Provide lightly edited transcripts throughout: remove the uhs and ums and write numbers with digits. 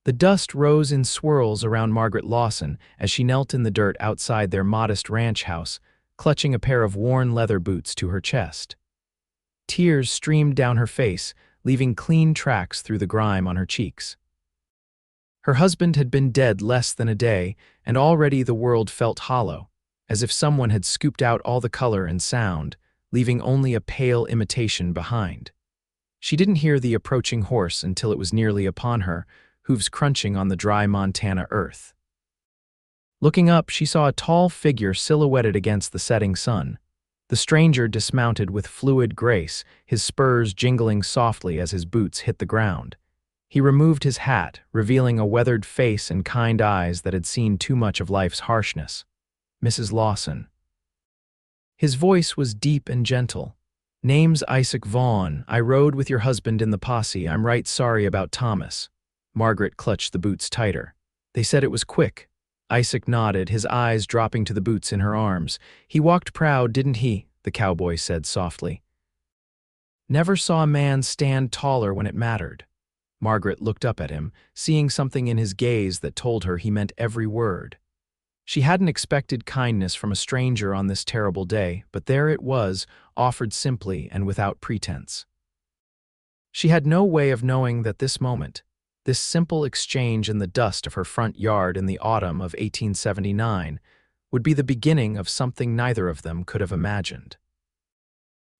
The dust rose in swirls around Margaret Lawson as she knelt in the dirt outside their modest ranch house, clutching a pair of worn leather boots to her chest. Tears streamed down her face, leaving clean tracks through the grime on her cheeks. Her husband had been dead less than a day, and already the world felt hollow, as if someone had scooped out all the color and sound, leaving only a pale imitation behind. She didn't hear the approaching horse until it was nearly upon her, hooves crunching on the dry Montana earth. Looking up, she saw a tall figure silhouetted against the setting sun. The stranger dismounted with fluid grace, his spurs jingling softly as his boots hit the ground. He removed his hat, revealing a weathered face and kind eyes that had seen too much of life's harshness. Mrs. Lawson. His voice was deep and gentle. "Name's Isaac Vaughn. I rode with your husband in the posse. I'm right sorry about Thomas." Margaret clutched the boots tighter. "They said it was quick." Isaac nodded, his eyes dropping to the boots in her arms. "He walked proud, didn't he?" the cowboy said softly. "Never saw a man stand taller when it mattered." Margaret looked up at him, seeing something in his gaze that told her he meant every word. She hadn't expected kindness from a stranger on this terrible day, but there it was, offered simply and without pretense. She had no way of knowing that this moment, this simple exchange in the dust of her front yard in the autumn of 1879, would be the beginning of something neither of them could have imagined.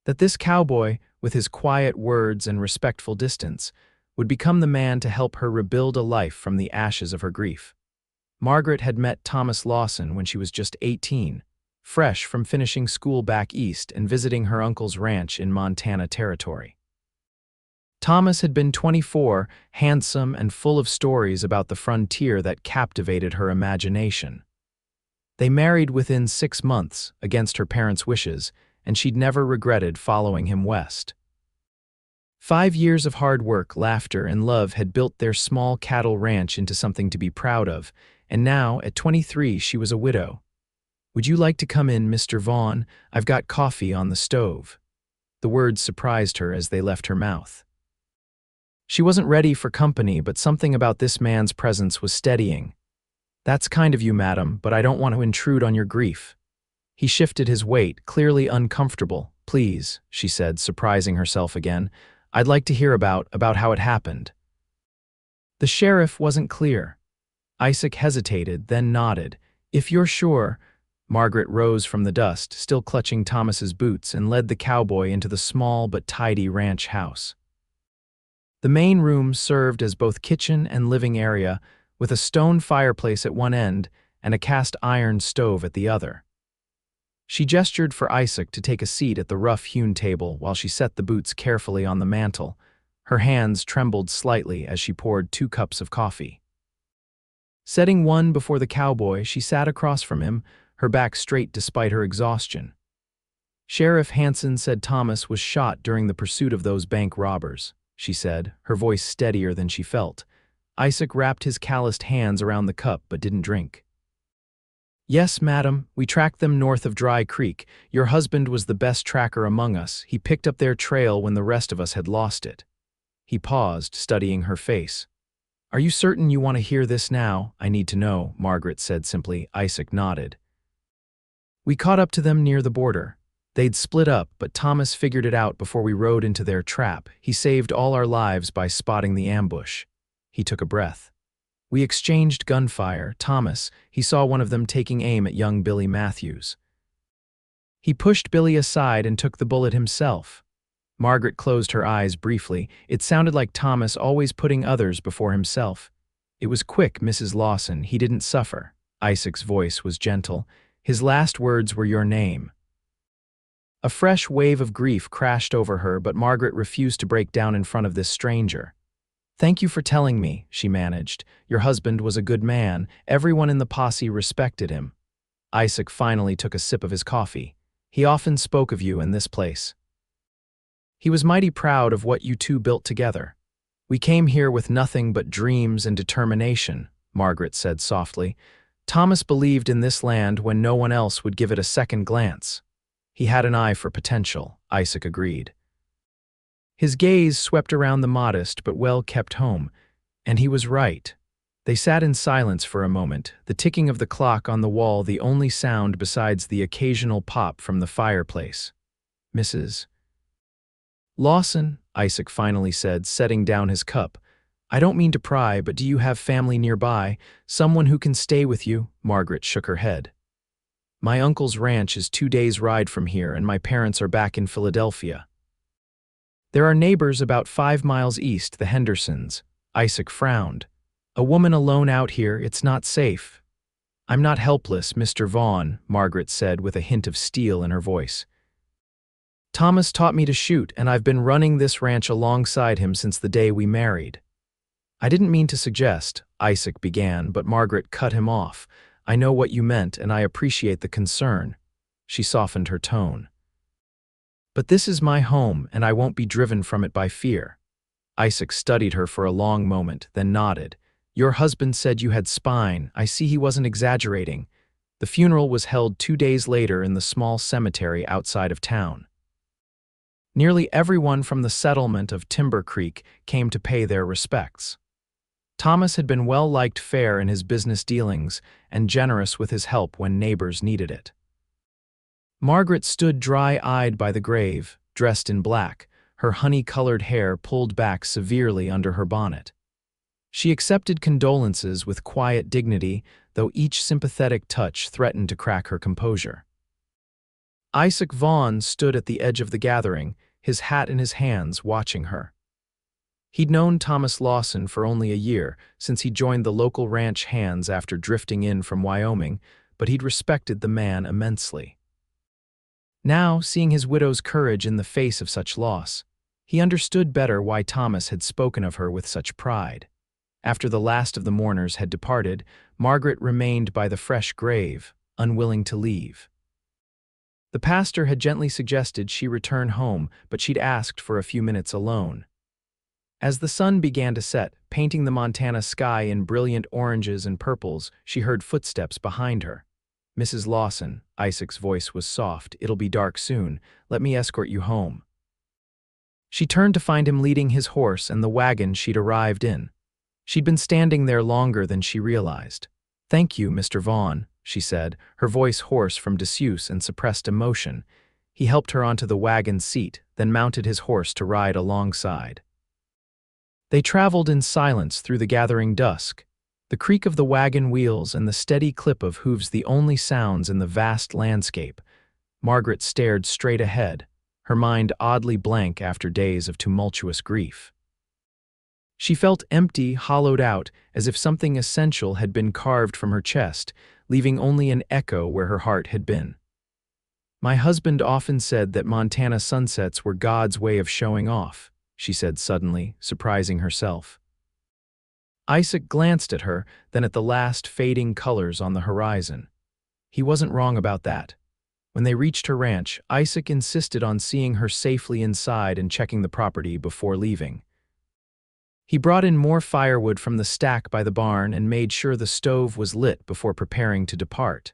That this cowboy, with his quiet words and respectful distance, would become the man to help her rebuild a life from the ashes of her grief. Margaret had met Thomas Lawson when she was just 18, fresh from finishing school back east and visiting her uncle's ranch in Montana Territory. Thomas had been 24, handsome and full of stories about the frontier that captivated her imagination. They married within 6 months, against her parents' wishes, and she'd never regretted following him west. 5 years of hard work, laughter, and love had built their small cattle ranch into something to be proud of, and now, at 23, she was a widow. "Would you like to come in, Mr. Vaughn? I've got coffee on the stove." The words surprised her as they left her mouth. She wasn't ready for company, but something about this man's presence was steadying. "That's kind of you, madam, but I don't want to intrude on your grief." He shifted his weight, clearly uncomfortable. "Please," she said, surprising herself again. "I'd like to hear about how it happened." The sheriff wasn't clear. Isaac hesitated, then nodded. "If you're sure." Margaret rose from the dust, still clutching Thomas's boots, and led the cowboy into the small but tidy ranch house. The main room served as both kitchen and living area, with a stone fireplace at one end and a cast iron stove at the other. She gestured for Isaac to take a seat at the rough-hewn table while she set the boots carefully on the mantel. Her hands trembled slightly as she poured 2 cups of coffee. Setting one before the cowboy, she sat across from him, her back straight despite her exhaustion. "Sheriff Hanson said Thomas was shot during the pursuit of those bank robbers," she said, her voice steadier than she felt. Isaac wrapped his calloused hands around the cup but didn't drink. "Yes, madam, we tracked them north of Dry Creek. Your husband was the best tracker among us. He picked up their trail when the rest of us had lost it." He paused, studying her face. "Are you certain you want to hear this now?" "I need to know," Margaret said simply. Isaac nodded. "We caught up to them near the border. They'd split up, but Thomas figured it out before we rode into their trap. He saved all our lives by spotting the ambush." He took a breath. "We exchanged gunfire. Thomas, he saw one of them taking aim at young Billy Matthews. He pushed Billy aside and took the bullet himself." Margaret closed her eyes briefly. It sounded like Thomas always putting others before himself. "It was quick, Mrs. Lawson. He didn't suffer." Isaac's voice was gentle. "His last words were your name." A fresh wave of grief crashed over her, but Margaret refused to break down in front of this stranger. "Thank you for telling me," she managed. "Your husband was a good man. Everyone in the posse respected him." Isaac finally took a sip of his coffee. "He often spoke of you in this place. He was mighty proud of what you two built together." "We came here with nothing but dreams and determination," Margaret said softly. "Thomas believed in this land when no one else would give it a second glance." "He had an eye for potential," Isaac agreed. His gaze swept around the modest but well-kept home, and he was right. They sat in silence for a moment, the ticking of the clock on the wall the only sound besides the occasional pop from the fireplace. "Mrs. Lawson," Isaac finally said, setting down his cup. "I don't mean to pry, but do you have family nearby? Someone who can stay with you?" Margaret shook her head. "My uncle's ranch is 2 days' ride from here, and my parents are back in Philadelphia." "There are neighbors about 5 miles east, the Hendersons." Isaac frowned. "A woman alone out here, it's not safe." "I'm not helpless, Mr. Vaughn," Margaret said with a hint of steel in her voice. "Thomas taught me to shoot, and I've been running this ranch alongside him since the day we married." "I didn't mean to suggest," Isaac began, but Margaret cut him off. "I know what you meant, and I appreciate the concern." She softened her tone. "But this is my home, and I won't be driven from it by fear." Isaac studied her for a long moment, then nodded. "Your husband said you had spine. I see he wasn't exaggerating." The funeral was held 2 days later in the small cemetery outside of town. Nearly everyone from the settlement of Timber Creek came to pay their respects. Thomas had been well-liked fair in his business dealings and generous with his help when neighbors needed it. Margaret stood dry-eyed by the grave, dressed in black, her honey-colored hair pulled back severely under her bonnet. She accepted condolences with quiet dignity, though each sympathetic touch threatened to crack her composure. Isaac Vaughn stood at the edge of the gathering, his hat in his hands, watching her. He'd known Thomas Lawson for only a year, since he joined the local ranch hands after drifting in from Wyoming, but he'd respected the man immensely. Now, seeing his widow's courage in the face of such loss, he understood better why Thomas had spoken of her with such pride. After the last of the mourners had departed, Margaret remained by the fresh grave, unwilling to leave. The pastor had gently suggested she return home, but she'd asked for a few minutes alone. As the sun began to set, painting the Montana sky in brilliant oranges and purples, she heard footsteps behind her. "Mrs. Lawson," Isaac's voice was soft, "it'll be dark soon. Let me escort you home." She turned to find him leading his horse and the wagon she'd arrived in. She'd been standing there longer than she realized. "Thank you, Mr. Vaughn," she said, her voice hoarse from disuse and suppressed emotion. He helped her onto the wagon seat, then mounted his horse to ride alongside. They traveled in silence through the gathering dusk, the creak of the wagon wheels and the steady clip of hooves the only sounds in the vast landscape. Margaret stared straight ahead, her mind oddly blank after days of tumultuous grief. She felt empty, hollowed out, as if something essential had been carved from her chest, leaving only an echo where her heart had been. "My husband often said that Montana sunsets were God's way of showing off," she said suddenly, surprising herself. Isaac glanced at her, then at the last fading colors on the horizon. He wasn't wrong about that. When they reached her ranch, Isaac insisted on seeing her safely inside and checking the property before leaving. He brought in more firewood from the stack by the barn and made sure the stove was lit before preparing to depart.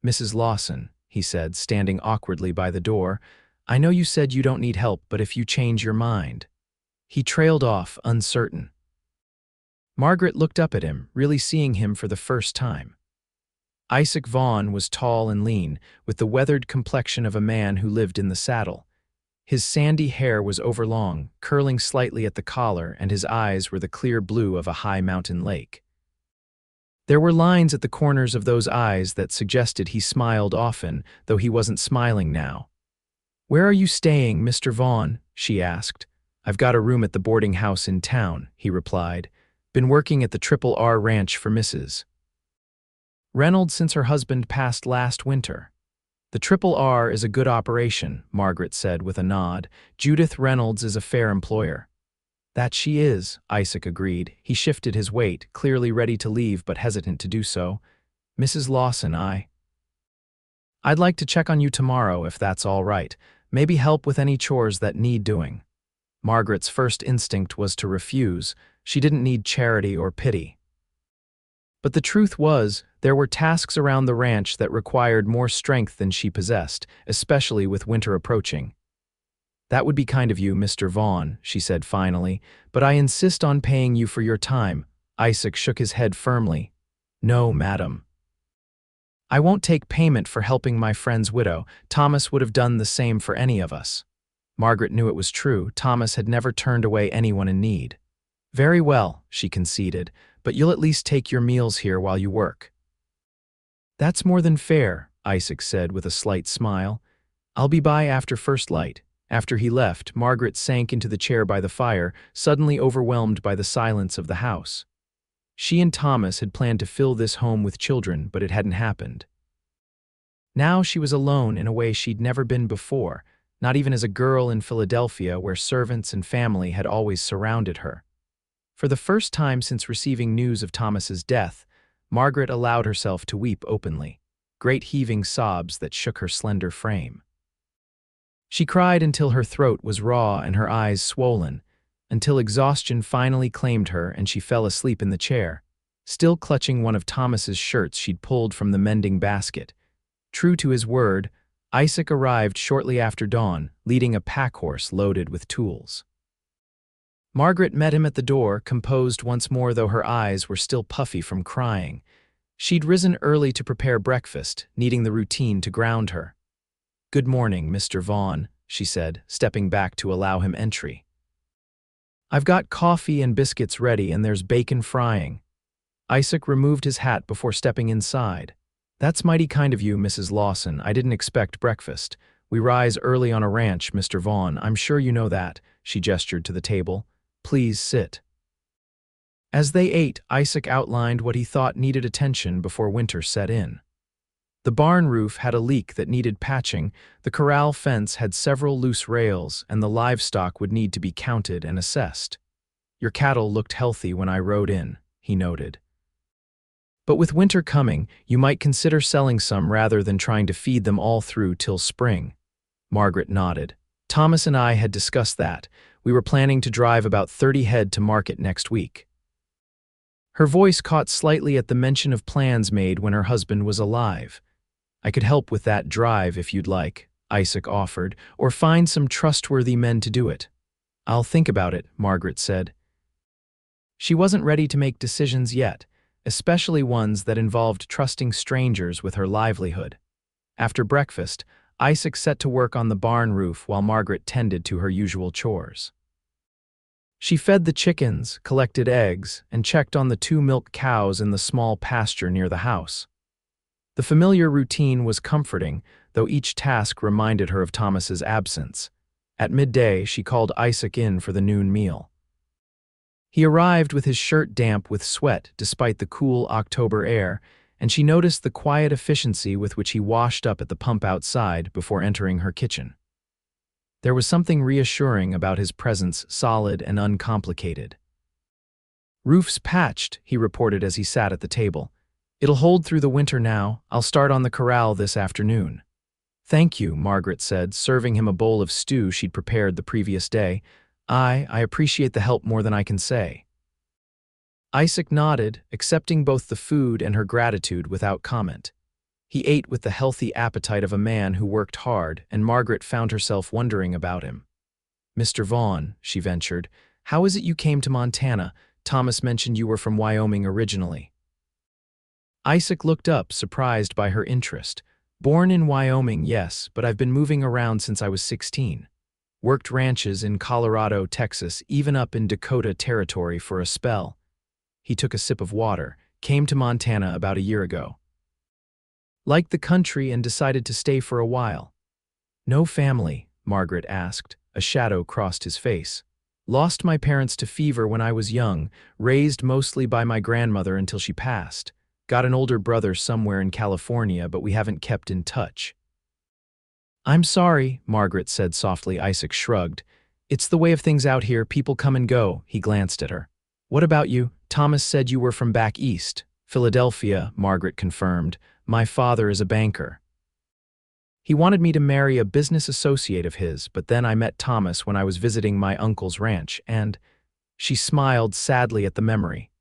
"Mrs. Lawson," he said, standing awkwardly by the door, "I know you said you don't need help, but if you change your mind." He trailed off, uncertain. Margaret looked up at him, really seeing him for the first time. Isaac Vaughn was tall and lean, with the weathered complexion of a man who lived in the saddle. His sandy hair was overlong, curling slightly at the collar, and his eyes were the clear blue of a high mountain lake. There were lines at the corners of those eyes that suggested he smiled often, though he wasn't smiling now. "Where are you staying, Mr. Vaughn?" she asked. "I've got a room at the boarding house in town," he replied. "Been working at the R Ranch for Mrs. Reynolds since her husband passed last winter." "The R is a good operation," Margaret said with a nod. "Judith Reynolds is a fair employer." "That she is," Isaac agreed. He shifted his weight, clearly ready to leave but hesitant to do so. "Mrs. Lawson, I'd like to check on you tomorrow if that's all right. Maybe help with any chores that need doing." Margaret's first instinct was to refuse. She didn't need charity or pity. But the truth was, there were tasks around the ranch that required more strength than she possessed, especially with winter approaching. "That would be kind of you, Mr. Vaughn," she said finally, "but I insist on paying you for your time. Isaac shook his head firmly. No, madam. I won't take payment for helping my friend's widow. Thomas would have done the same for any of us. Margaret knew it was true. Thomas had never turned away anyone in need. Very well, she conceded, but you'll at least take your meals here while you work. That's more than fair, Isaac said with a slight smile. I'll be by after first light. After he left, Margaret sank into the chair by the fire, suddenly overwhelmed by the silence of the house. She and Thomas had planned to fill this home with children, but it hadn't happened. Now she was alone in a way she'd never been before, not even as a girl in Philadelphia where servants and family had always surrounded her. For the first time since receiving news of Thomas's death, Margaret allowed herself to weep openly, great heaving sobs that shook her slender frame. She cried until her throat was raw and her eyes swollen, until exhaustion finally claimed her and she fell asleep in the chair, still clutching one of Thomas's shirts she'd pulled from the mending basket. True to his word, Isaac arrived shortly after dawn, leading a pack-horse loaded with tools. Margaret met him at the door, composed once more though her eyes were still puffy from crying. She'd risen early to prepare breakfast, needing the routine to ground her. "Good morning, Mr. Vaughn," she said, stepping back to allow him entry. "I've got coffee and biscuits ready and there's bacon frying." Isaac removed his hat before stepping inside. "That's mighty kind of you, Mrs. Lawson. I didn't expect breakfast. We rise early on a ranch, Mr. Vaughn. I'm sure you know that," she gestured to the table. "Please sit." As they ate, Isaac outlined what he thought needed attention before winter set in. The barn roof had a leak that needed patching, the corral fence had several loose rails, and the livestock would need to be counted and assessed. "Your cattle looked healthy when I rode in," he noted. "But with winter coming, you might consider selling some rather than trying to feed them all through till spring." Margaret nodded. "Thomas and I had discussed that. We were planning to drive about 30 head to market next week." Her voice caught slightly at the mention of plans made when her husband was alive. "I could help with that drive if you'd like," Isaac offered, "or find some trustworthy men to do it." "I'll think about it," Margaret said. She wasn't ready to make decisions yet, especially ones that involved trusting strangers with her livelihood. After breakfast, Isaac set to work on the barn roof while Margaret tended to her usual chores. She fed the chickens, collected eggs, and checked on the 2 milk cows in the small pasture near the house. The familiar routine was comforting, though each task reminded her of Thomas's absence. At midday, she called Isaac in for the noon meal. He arrived with his shirt damp with sweat despite the cool October air, and she noticed the quiet efficiency with which he washed up at the pump outside before entering her kitchen. There was something reassuring about his presence, solid and uncomplicated. "Roof's patched," he reported as he sat at the table. "It'll hold through the winter now. I'll start on the corral this afternoon." "Thank you," Margaret said, serving him a bowl of stew she'd prepared the previous day. I appreciate the help more than I can say." Isaac nodded, accepting both the food and her gratitude without comment. He ate with the healthy appetite of a man who worked hard, and Margaret found herself wondering about him. "Mr. Vaughn," she ventured, "how is it you came to Montana? Thomas mentioned you were from Wyoming originally." Isaac looked up, surprised by her interest. "Born in Wyoming, yes, but I've been moving around since I was 16. Worked ranches in Colorado, Texas, even up in Dakota Territory for a spell." He took a sip of water, "Came to Montana about a year ago. Liked the country and decided to stay for a while." "No family?" Margaret asked. A shadow crossed his face. "Lost my parents to fever when I was young, raised mostly by my grandmother until she passed. Got an older brother somewhere in California, but we haven't kept in touch." "I'm sorry," Margaret said softly. Isaac shrugged. "It's the way of things out here. People come and go." He glanced at her. "What about you? Thomas said you were from back east." "Philadelphia," Margaret confirmed. "My father is a banker. He wanted me to marry a business associate of his, but then I met Thomas when I was visiting my uncle's ranch, and—" She smiled sadly at the memory.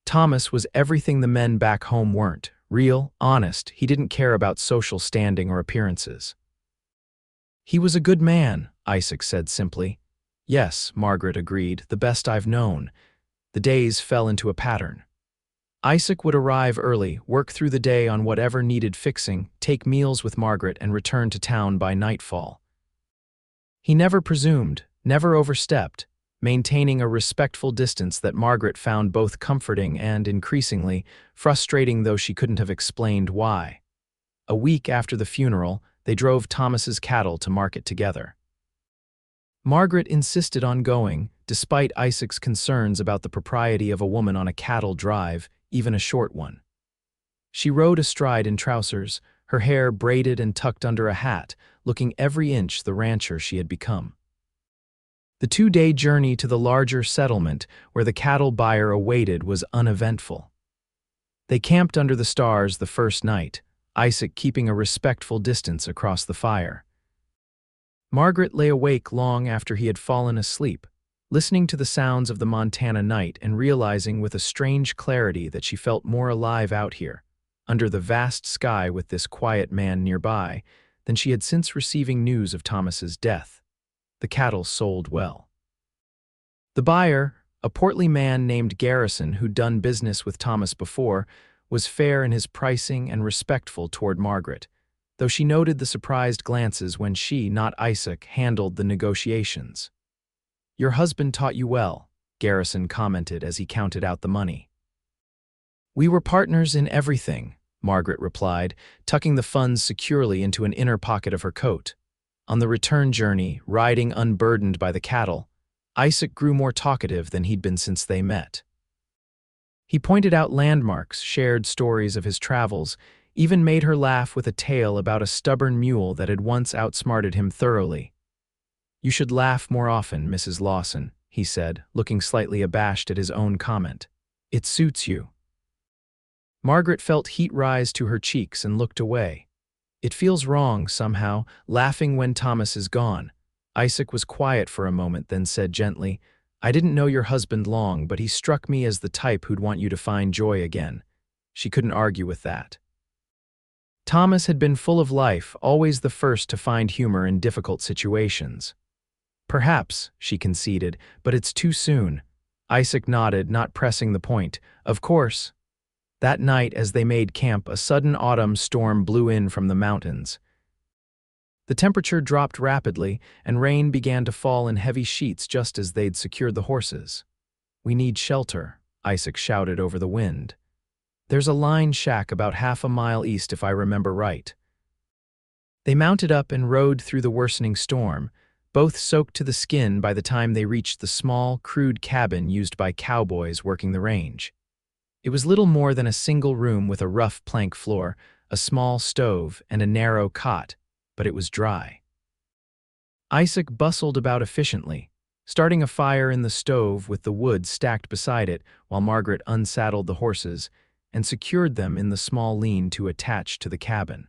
"Thomas was everything the men back home weren't. Real, honest, he didn't care about social standing or appearances." "He was a good man," Isaac said simply. "Yes," Margaret agreed, "the best I've known. The days fell into a pattern. Isaac would arrive early, work through the day on whatever needed fixing, take meals with Margaret, and return to town by nightfall. He never presumed, never overstepped, maintaining a respectful distance that Margaret found both comforting and, increasingly, frustrating, though she couldn't have explained why. A week after the funeral, they drove Thomas's cattle to market together. Margaret insisted on going, despite Isaac's concerns about the propriety of a woman on a cattle drive, even a short one. She rode astride in trousers, her hair braided and tucked under a hat, looking every inch the rancher she had become. The 2-day journey to the larger settlement where the cattle buyer awaited was uneventful. They camped under the stars the first night, Isaac keeping a respectful distance across the fire. Margaret lay awake long after he had fallen asleep, listening to the sounds of the Montana night and realizing with a strange clarity that she felt more alive out here, under the vast sky with this quiet man nearby, than she had since receiving news of Thomas's death. The cattle sold well. The buyer, a portly man named Garrison who'd done business with Thomas before, was fair in his pricing and respectful toward Margaret, though she noted the surprised glances when she, not Isaac, handled the negotiations. "Your husband taught you well," Garrison commented as he counted out the money. "We were partners in everything," Margaret replied, tucking the funds securely into an inner pocket of her coat. On the return journey, riding unburdened by the cattle, Isaac grew more talkative than he'd been since they met. He pointed out landmarks, shared stories of his travels, even made her laugh with a tale about a stubborn mule that had once outsmarted him thoroughly. "You should laugh more often, Mrs. Lawson," he said, looking slightly abashed at his own comment. "It suits you." Margaret felt heat rise to her cheeks and looked away. "It feels wrong, somehow, laughing when Thomas is gone." Isaac was quiet for a moment, then said gently, "I didn't know your husband long, but he struck me as the type who'd want you to find joy again." She couldn't argue with that. Thomas had been full of life, always the first to find humor in difficult situations. "Perhaps," she conceded, "but it's too soon." Isaac nodded, not pressing the point. "Of course." That night, as they made camp, a sudden autumn storm blew in from the mountains. The temperature dropped rapidly, and rain began to fall in heavy sheets just as they'd secured the horses. "We need shelter," Isaac shouted over the wind. "There's a line shack about half a mile east if I remember right." They mounted up and rode through the worsening storm, both soaked to the skin by the time they reached the small, crude cabin used by cowboys working the range. It was little more than a single room with a rough plank floor, a small stove, and a narrow cot, but it was dry. Isaac bustled about efficiently, starting a fire in the stove with the wood stacked beside it while Margaret unsaddled the horses and secured them in the small lean-to attached to the cabin.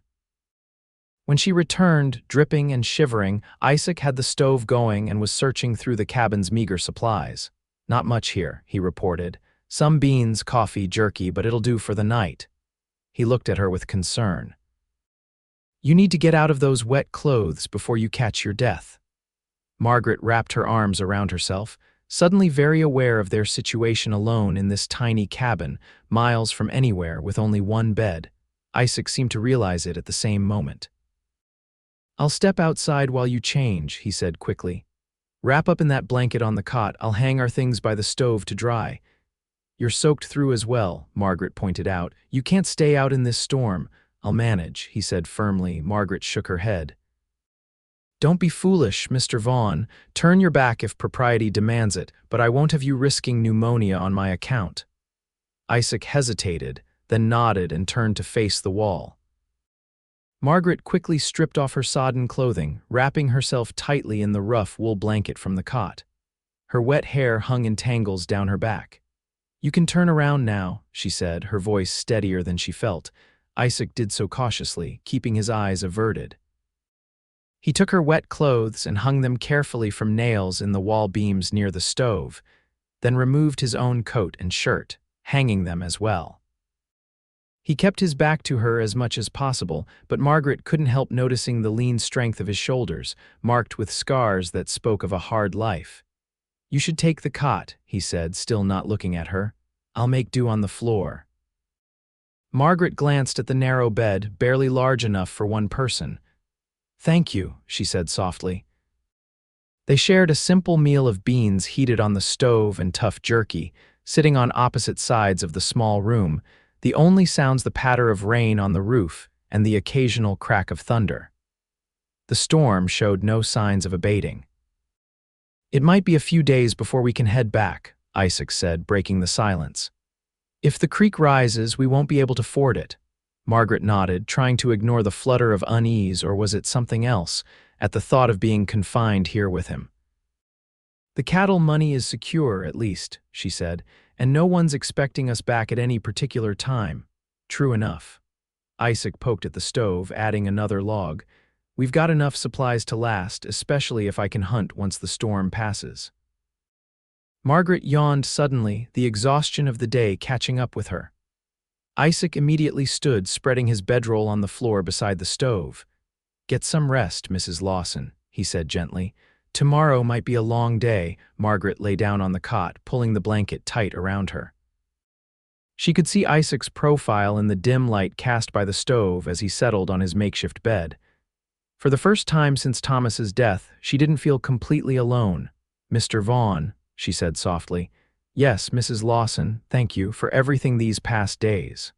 When she returned, dripping and shivering, Isaac had the stove going and was searching through the cabin's meager supplies. "Not much here," he reported. "Some beans, coffee, jerky, but it'll do for the night." He looked at her with concern. "You need to get out of those wet clothes before you catch your death." Margaret wrapped her arms around herself, suddenly very aware of their situation alone in this tiny cabin, miles from anywhere with only one bed. Isaac seemed to realize it at the same moment. "I'll step outside while you change," he said quickly. "Wrap up in that blanket on the cot. I'll hang our things by the stove to dry." "You're soaked through as well," Margaret pointed out. "You can't stay out in this storm." "I'll manage," he said firmly. Margaret shook her head. "Don't be foolish, Mr. Vaughn. Turn your back if propriety demands it, but I won't have you risking pneumonia on my account." Isaac hesitated, then nodded and turned to face the wall. Margaret quickly stripped off her sodden clothing, wrapping herself tightly in the rough wool blanket from the cot. Her wet hair hung in tangles down her back. "You can turn around now," she said, her voice steadier than she felt. Isaac did so cautiously, keeping his eyes averted. He took her wet clothes and hung them carefully from nails in the wall beams near the stove, then removed his own coat and shirt, hanging them as well. He kept his back to her as much as possible, but Margaret couldn't help noticing the lean strength of his shoulders, marked with scars that spoke of a hard life. You should take the cot, he said, still not looking at her. I'll make do on the floor. Margaret glanced at the narrow bed, barely large enough for one person. Thank you, she said softly. They shared a simple meal of beans heated on the stove and tough jerky, sitting on opposite sides of the small room, the only sounds the patter of rain on the roof and the occasional crack of thunder. The storm showed no signs of abating. It might be a few days before we can head back, Isaac said, breaking the silence. If the creek rises, we won't be able to ford it. Margaret nodded, trying to ignore the flutter of unease, or was it something else, at the thought of being confined here with him. The cattle money is secure, at least, she said, and no one's expecting us back at any particular time. True enough. Isaac poked at the stove, adding another log. We've got enough supplies to last, especially if I can hunt once the storm passes. Margaret yawned suddenly, the exhaustion of the day catching up with her. Isaac immediately stood, spreading his bedroll on the floor beside the stove. Get some rest, Mrs. Lawson, he said gently. Tomorrow might be a long day. Margaret lay down on the cot, pulling the blanket tight around her. She could see Isaac's profile in the dim light cast by the stove as he settled on his makeshift bed. For the first time since Thomas's death, she didn't feel completely alone. Mr. Vaughn, she said softly. Yes, Mrs. Lawson, thank you for everything these past days.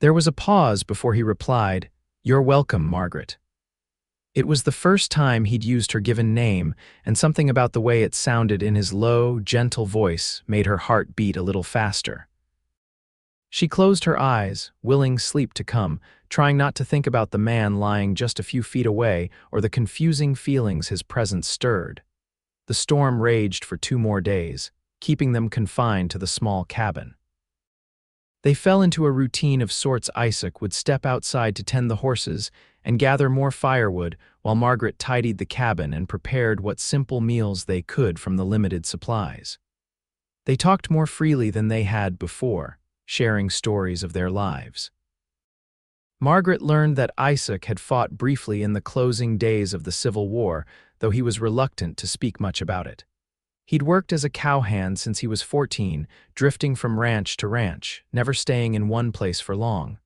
There was a pause before he replied, You're welcome, Margaret. It was the first time he'd used her given name, and something about the way it sounded in his low, gentle voice made her heart beat a little faster. She closed her eyes, willing sleep to come, trying not to think about the man lying just a few feet away or the confusing feelings his presence stirred. The storm raged for 2 more days, keeping them confined to the small cabin. They fell into a routine of sorts. Isaac would step outside to tend the horses and gather more firewood while Margaret tidied the cabin and prepared what simple meals they could from the limited supplies. They talked more freely than they had before, sharing stories of their lives. Margaret learned that Isaac had fought briefly in the closing days of the Civil War, though he was reluctant to speak much about it. He'd worked as a cowhand since he was 14, drifting from ranch to ranch, never staying in one place for long.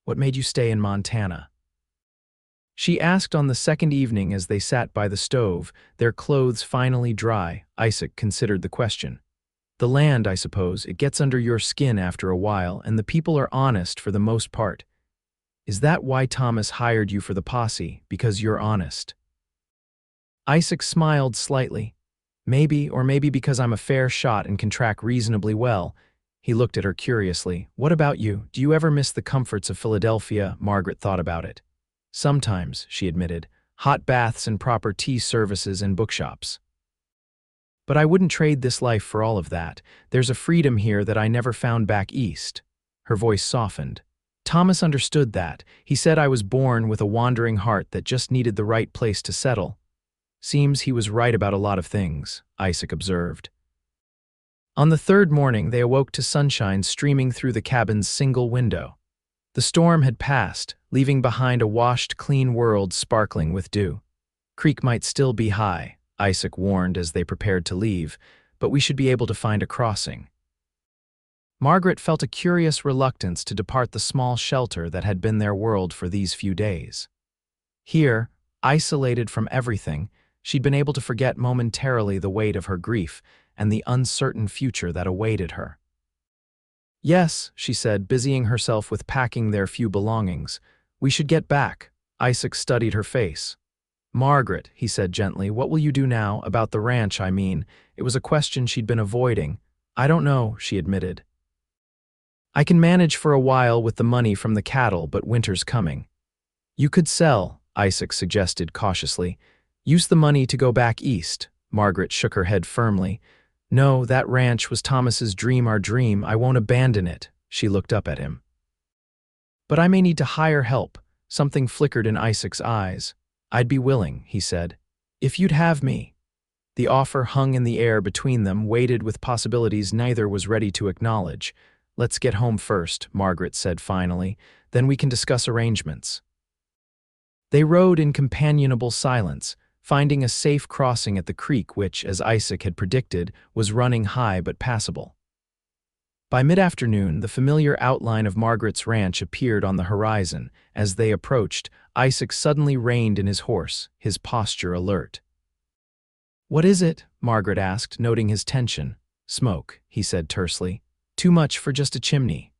What made you stay in Montana? She asked on the second evening as they sat by the stove, their clothes finally dry. Isaac considered the question. The land, I suppose. It gets under your skin after a while, and the people are honest for the most part. Is that why Thomas hired you for the posse, because you're honest? Isaac smiled slightly. Maybe, or maybe because I'm a fair shot and can track reasonably well. He looked at her curiously. What about you? Do you ever miss the comforts of Philadelphia? Margaret thought about it. Sometimes, she admitted. Hot baths and proper tea services and bookshops. But I wouldn't trade this life for all of that. There's a freedom here that I never found back east. Her voice softened. Thomas understood that. He said I was born with a wandering heart that just needed the right place to settle. Seems he was right about a lot of things, Isaac observed. On the third morning, they awoke to sunshine streaming through the cabin's single window. The storm had passed, leaving behind a washed, clean world sparkling with dew. Creek might still be high, Isaac warned as they prepared to leave, but we should be able to find a crossing. Margaret felt a curious reluctance to depart the small shelter that had been their world for these few days. Here, isolated from everything, she'd been able to forget momentarily the weight of her grief and the uncertain future that awaited her. Yes, she said, busying herself with packing their few belongings. We should get back. Isaac studied her face. Margaret, he said gently, what will you do now? About the ranch, I mean. It was a question she'd been avoiding. I don't know, she admitted. I can manage for a while with the money from the cattle, but winter's coming. You could sell, Isaac suggested cautiously. Use the money to go back east. Margaret shook her head firmly. No, that ranch was Thomas's dream, our dream. I won't abandon it. She looked up at him. But I may need to hire help. Something flickered in Isaac's eyes. I'd be willing, he said. If you'd have me. The offer hung in the air between them, weighted with possibilities neither was ready to acknowledge. Let's get home first, Margaret said finally. Then we can discuss arrangements. They rode in companionable silence, finding a safe crossing at the creek which, as Isaac had predicted, was running high but passable. By mid-afternoon, the familiar outline of Margaret's ranch appeared on the horizon. As they approached, Isaac suddenly reined in his horse, his posture alert. "What is it?" Margaret asked, noting his tension. "Smoke," he said tersely. "Too much for just a chimney."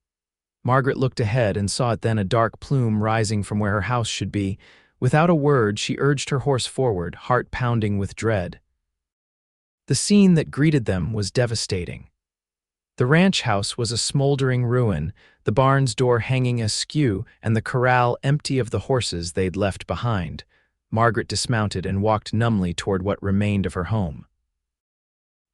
Margaret looked ahead and saw it then, a dark plume rising from where her house should be. Without a word, she urged her horse forward, heart pounding with dread. The scene that greeted them was devastating. The ranch house was a smoldering ruin, the barn's door hanging askew and the corral empty of the horses they'd left behind. Margaret dismounted and walked numbly toward what remained of her home.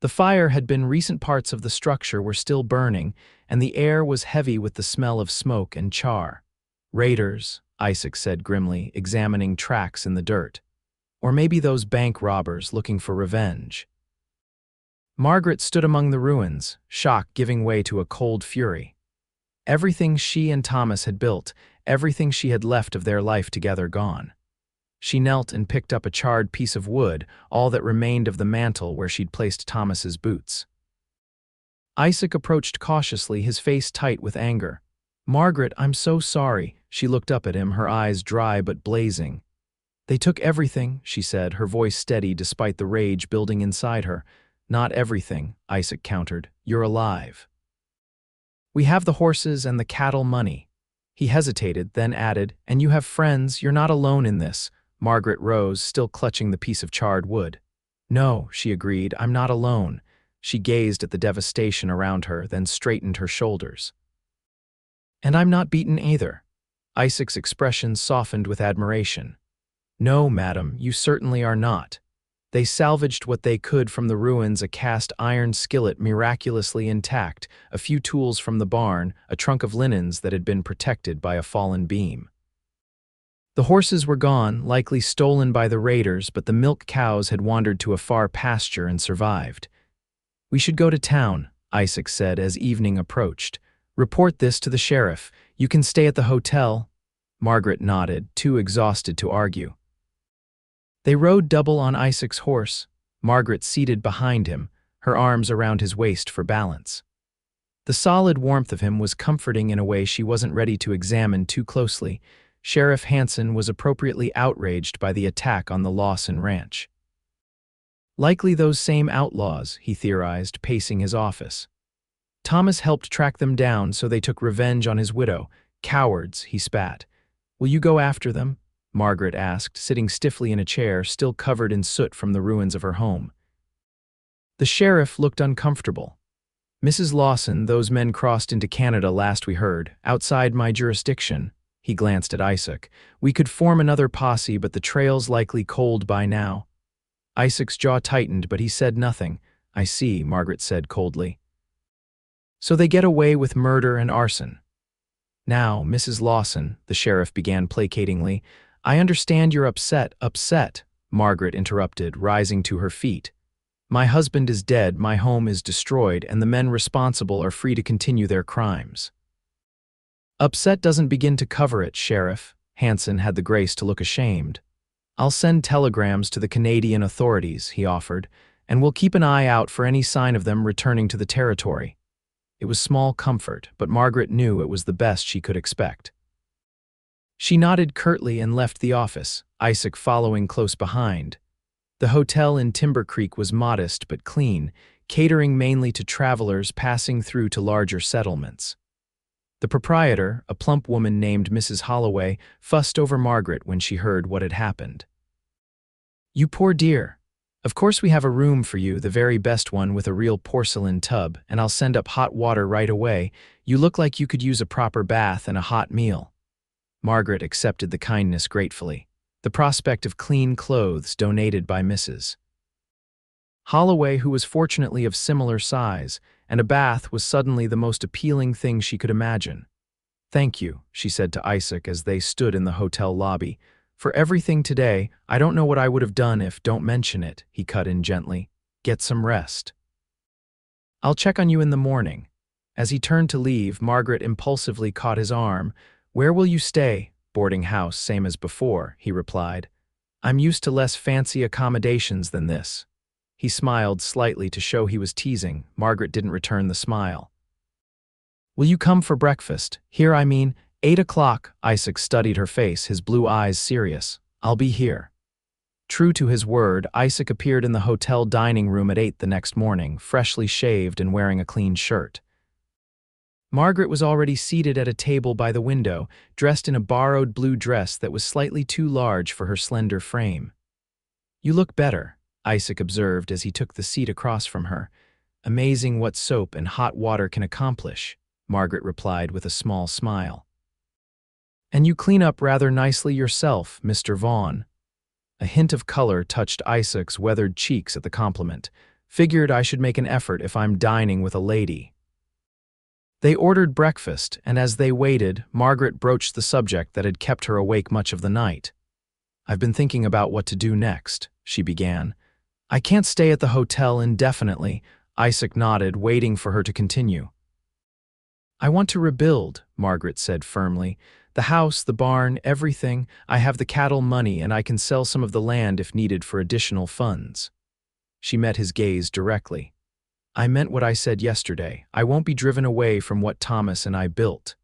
The fire had been recent, parts of the structure were still burning, and the air was heavy with the smell of smoke and char. "Raiders," Isaac said grimly, examining tracks in the dirt. "Or maybe those bank robbers looking for revenge." Margaret stood among the ruins, shock giving way to a cold fury. Everything she and Thomas had built, everything she had left of their life together, gone. She knelt and picked up a charred piece of wood, all that remained of the mantel where she'd placed Thomas's boots. Isaac approached cautiously, his face tight with anger. "Margaret, I'm so sorry." She looked up at him, her eyes dry but blazing. "They took everything," she said, her voice steady despite the rage building inside her. "Not everything," Isaac countered. "You're alive. We have the horses and the cattle, money." He hesitated, then added, "And you have friends, you're not alone in this." Margaret rose, still clutching the piece of charred wood. "No," she agreed, "I'm not alone." She gazed at the devastation around her, then straightened her shoulders. "And I'm not beaten either." Isaac's expression softened with admiration. "No, madam, you certainly are not." They salvaged what they could from the ruins, a cast iron skillet miraculously intact, a few tools from the barn, a trunk of linens that had been protected by a fallen beam. The horses were gone, likely stolen by the raiders, but the milk cows had wandered to a far pasture and survived. "We should go to town," Isaac said as evening approached. "Report this to the sheriff. You can stay at the hotel." Margaret nodded, too exhausted to argue. They rode double on Isaac's horse, Margaret seated behind him, her arms around his waist for balance. The solid warmth of him was comforting in a way she wasn't ready to examine too closely. Sheriff Hanson was appropriately outraged by the attack on the Lawson ranch. Likely those same outlaws, he theorized, pacing his office. Thomas helped track them down, so they took revenge on his widow. "Cowards," he spat. "Will you go after them?" Margaret asked, sitting stiffly in a chair, still covered in soot from the ruins of her home. The sheriff looked uncomfortable. "Mrs. Lawson, those men crossed into Canada last we heard, outside my jurisdiction." He glanced at Isaac. "We could form another posse, but the trail's likely cold by now." Isaac's jaw tightened, but he said nothing. "I see," Margaret said coldly. "So they get away with murder and arson." "Now, Mrs. Lawson," the sheriff began placatingly, "I understand you're upset." "Upset," Margaret interrupted, rising to her feet. "My husband is dead, my home is destroyed, and the men responsible are free to continue their crimes." "Upset doesn't begin to cover it, Sheriff." Hanson had the grace to look ashamed. "I'll send telegrams to the Canadian authorities," he offered, "and we'll keep an eye out for any sign of them returning to the territory." It was small comfort, but Margaret knew it was the best she could expect. She nodded curtly and left the office, Isaac following close behind. The hotel in Timber Creek was modest but clean, catering mainly to travelers passing through to larger settlements. The proprietor, a plump woman named Mrs. Holloway, fussed over Margaret when she heard what had happened. "You poor dear. Of course we have a room for you, the very best one with a real porcelain tub, and I'll send up hot water right away. You look like you could use a proper bath and a hot meal." Margaret accepted the kindness gratefully, the prospect of clean clothes donated by Mrs. Holloway, who was fortunately of similar size, and a bath was suddenly the most appealing thing she could imagine. "Thank you," she said to Isaac as they stood in the hotel lobby. "For everything today, I don't know what I would have done if." "Don't mention it," he cut in gently. "Get some rest. I'll check on you in the morning." As he turned to leave, Margaret impulsively caught his arm. "Where will you stay?" "Boarding house, same as before," he replied. I'm used to less fancy accommodations than this. He smiled slightly to show he was teasing. Margaret didn't return the smile. Will you come for breakfast? Here, I mean, 8 o'clock. Isaac studied her face, his blue eyes serious. I'll be here. True to his word, Isaac appeared in the hotel dining room at 8 the next morning, freshly shaved and wearing a clean shirt. Margaret was already seated at a table by the window, dressed in a borrowed blue dress that was slightly too large for her slender frame. You look better, Isaac observed as he took the seat across from her. Amazing what soap and hot water can accomplish, Margaret replied with a small smile. And you clean up rather nicely yourself, Mr. Vaughn. A hint of color touched Isaac's weathered cheeks at the compliment. Figured I should make an effort if I'm dining with a lady. They ordered breakfast, and as they waited, Margaret broached the subject that had kept her awake much of the night. I've been thinking about what to do next, she began. I can't stay at the hotel indefinitely. Isaac nodded, waiting for her to continue. I want to rebuild, Margaret said firmly. The house, the barn, everything. I have the cattle money, and I can sell some of the land if needed for additional funds. She met his gaze directly. I meant what I said yesterday. I won't be driven away from what Thomas and I built.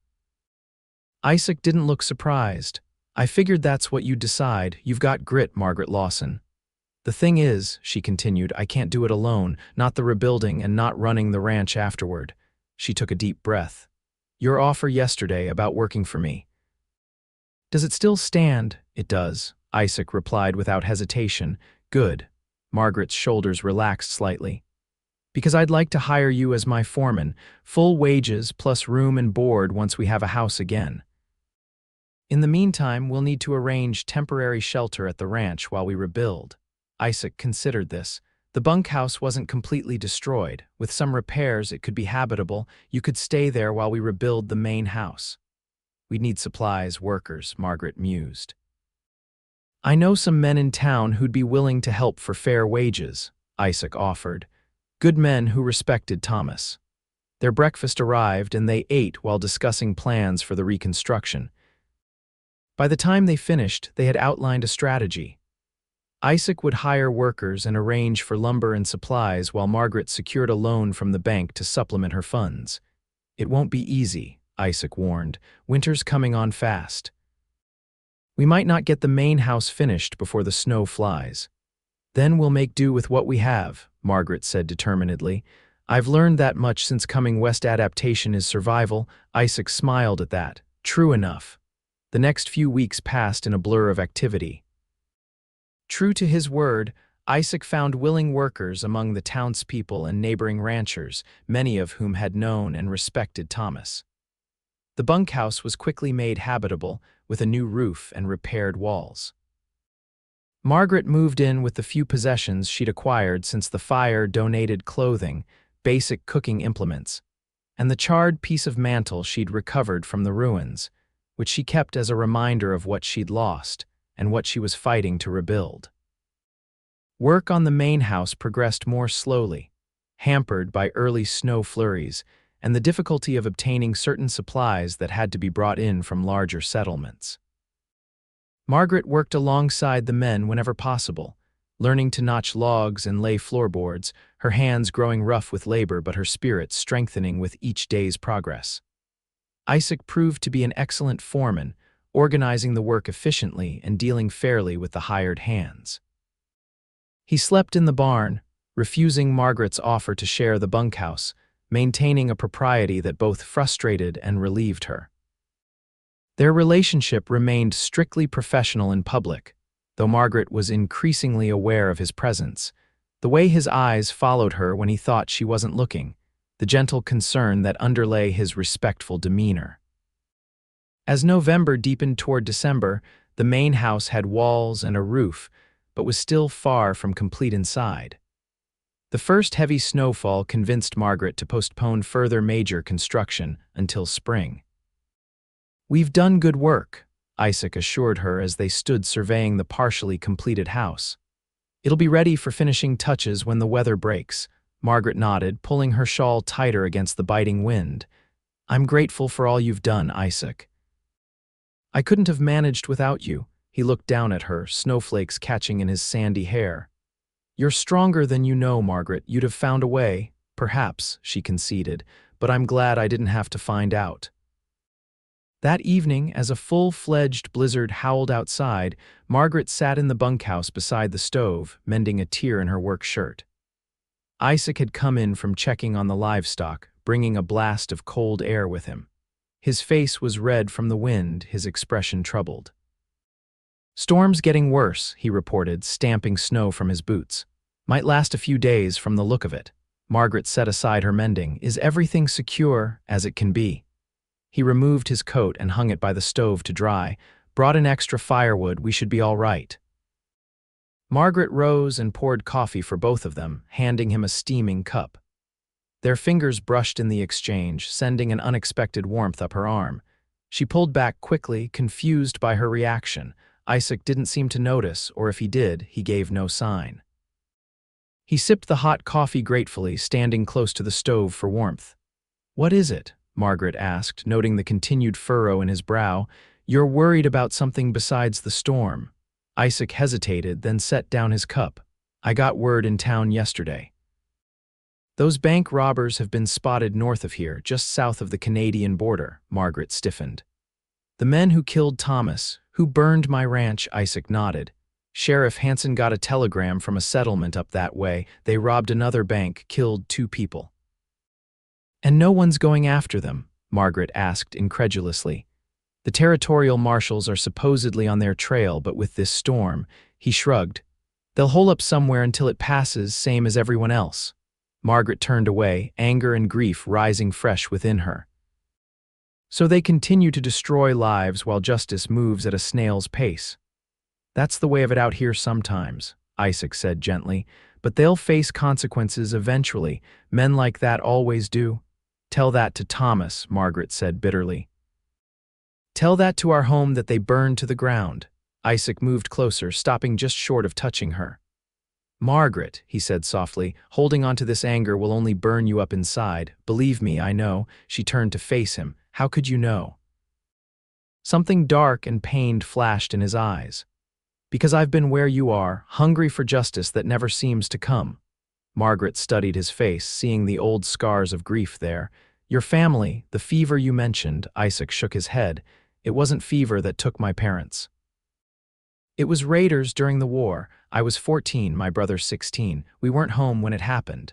Isaac didn't look surprised. I figured that's what you'd decide. You've got grit, Margaret Lawson. The thing is, she continued, I can't do it alone, not the rebuilding and not running the ranch afterward. She took a deep breath. Your offer yesterday about working for me. Does it still stand? It does, Isaac replied without hesitation. Good. Margaret's shoulders relaxed slightly. Because I'd like to hire you as my foreman, full wages plus room and board once we have a house again. In the meantime, we'll need to arrange temporary shelter at the ranch while we rebuild. Isaac considered this. The bunkhouse wasn't completely destroyed. With some repairs, it could be habitable. You could stay there while we rebuild the main house. We'd need supplies, workers, Margaret mused. I know some men in town who'd be willing to help for fair wages, Isaac offered. Good men who respected Thomas. Their breakfast arrived and they ate while discussing plans for the reconstruction. By the time they finished, they had outlined a strategy. Isaac would hire workers and arrange for lumber and supplies while Margaret secured a loan from the bank to supplement her funds. It won't be easy, Isaac warned. Winter's coming on fast. We might not get the main house finished before the snow flies. Then we'll make do with what we have, Margaret said determinedly. I've learned that much since coming west. Adaptation is survival. Isaac smiled at that. True enough. The next few weeks passed in a blur of activity. True to his word, Isaac found willing workers among the townspeople and neighboring ranchers, many of whom had known and respected Thomas. The bunkhouse was quickly made habitable, with a new roof and repaired walls. Margaret moved in with the few possessions she'd acquired since the fire, donated clothing, basic cooking implements, and the charred piece of mantle she'd recovered from the ruins, which she kept as a reminder of what she'd lost and what she was fighting to rebuild. Work on the main house progressed more slowly, hampered by early snow flurries and the difficulty of obtaining certain supplies that had to be brought in from larger settlements. Margaret worked alongside the men whenever possible, learning to notch logs and lay floorboards, her hands growing rough with labor but her spirit strengthening with each day's progress. Isaac proved to be an excellent foreman, organizing the work efficiently and dealing fairly with the hired hands. He slept in the barn, refusing Margaret's offer to share the bunkhouse, maintaining a propriety that both frustrated and relieved her. Their relationship remained strictly professional in public, though Margaret was increasingly aware of his presence, the way his eyes followed her when he thought she wasn't looking, the gentle concern that underlay his respectful demeanor. As November deepened toward December, the main house had walls and a roof, but was still far from complete inside. The first heavy snowfall convinced Margaret to postpone further major construction until spring. We've done good work, Isaac assured her as they stood surveying the partially completed house. It'll be ready for finishing touches when the weather breaks, Margaret nodded, pulling her shawl tighter against the biting wind. I'm grateful for all you've done, Isaac. I couldn't have managed without you, He looked down at her, snowflakes catching in his sandy hair. "You're stronger than you know, Margaret. You'd have found a way." "Perhaps," she conceded, "but I'm glad I didn't have to find out." That evening, as a full-fledged blizzard howled outside, Margaret sat in the bunkhouse beside the stove, mending a tear in her work shirt. Isaac had come in from checking on the livestock, bringing a blast of cold air with him. His face was red from the wind, his expression troubled. "Storm's getting worse," he reported, stamping snow from his boots. "Might last a few days from the look of it." Margaret set aside her mending. "Is everything secure as it can be?" He removed his coat and hung it by the stove to dry. "Brought in extra firewood, we should be all right." Margaret rose and poured coffee for both of them, handing him a steaming cup. Their fingers brushed in the exchange, sending an unexpected warmth up her arm. She pulled back quickly, confused by her reaction. Isaac didn't seem to notice, or if he did, he gave no sign. He sipped the hot coffee gratefully, standing close to the stove for warmth. "What is it?" Margaret asked, noting the continued furrow in his brow. "You're worried about something besides the storm." Isaac hesitated, then set down his cup. "I got word in town yesterday. Those bank robbers have been spotted north of here, just south of the Canadian border." Margaret stiffened. "The men who killed Thomas, who burned my ranch," Isaac nodded. "Sheriff Hansen got a telegram from a settlement up that way. They robbed another bank, killed 2 people. "And no one's going after them?" Margaret asked incredulously. "The territorial marshals are supposedly on their trail, but with this storm," he shrugged, "they'll hole up somewhere until it passes, same as everyone else." Margaret turned away, anger and grief rising fresh within her. "So they continue to destroy lives while justice moves at a snail's pace. That's the way of it out here sometimes," Isaac said gently, "but they'll face consequences eventually. Men like that always do." "Tell that to Thomas," Margaret said bitterly. "Tell that to our home that they burned to the ground." Isaac moved closer, stopping just short of touching her. "Margaret," he said softly, "holding on to this anger will only burn you up inside. Believe me, I know." She turned to face him. "How could you know?" Something dark and pained flashed in his eyes. "Because I've been where you are, hungry for justice that never seems to come." Margaret studied his face, seeing the old scars of grief there. "Your family, the fever you mentioned," Isaac shook his head. "It wasn't fever that took my parents. It was raiders during the war. I was 14, my brother 16. We weren't home when it happened."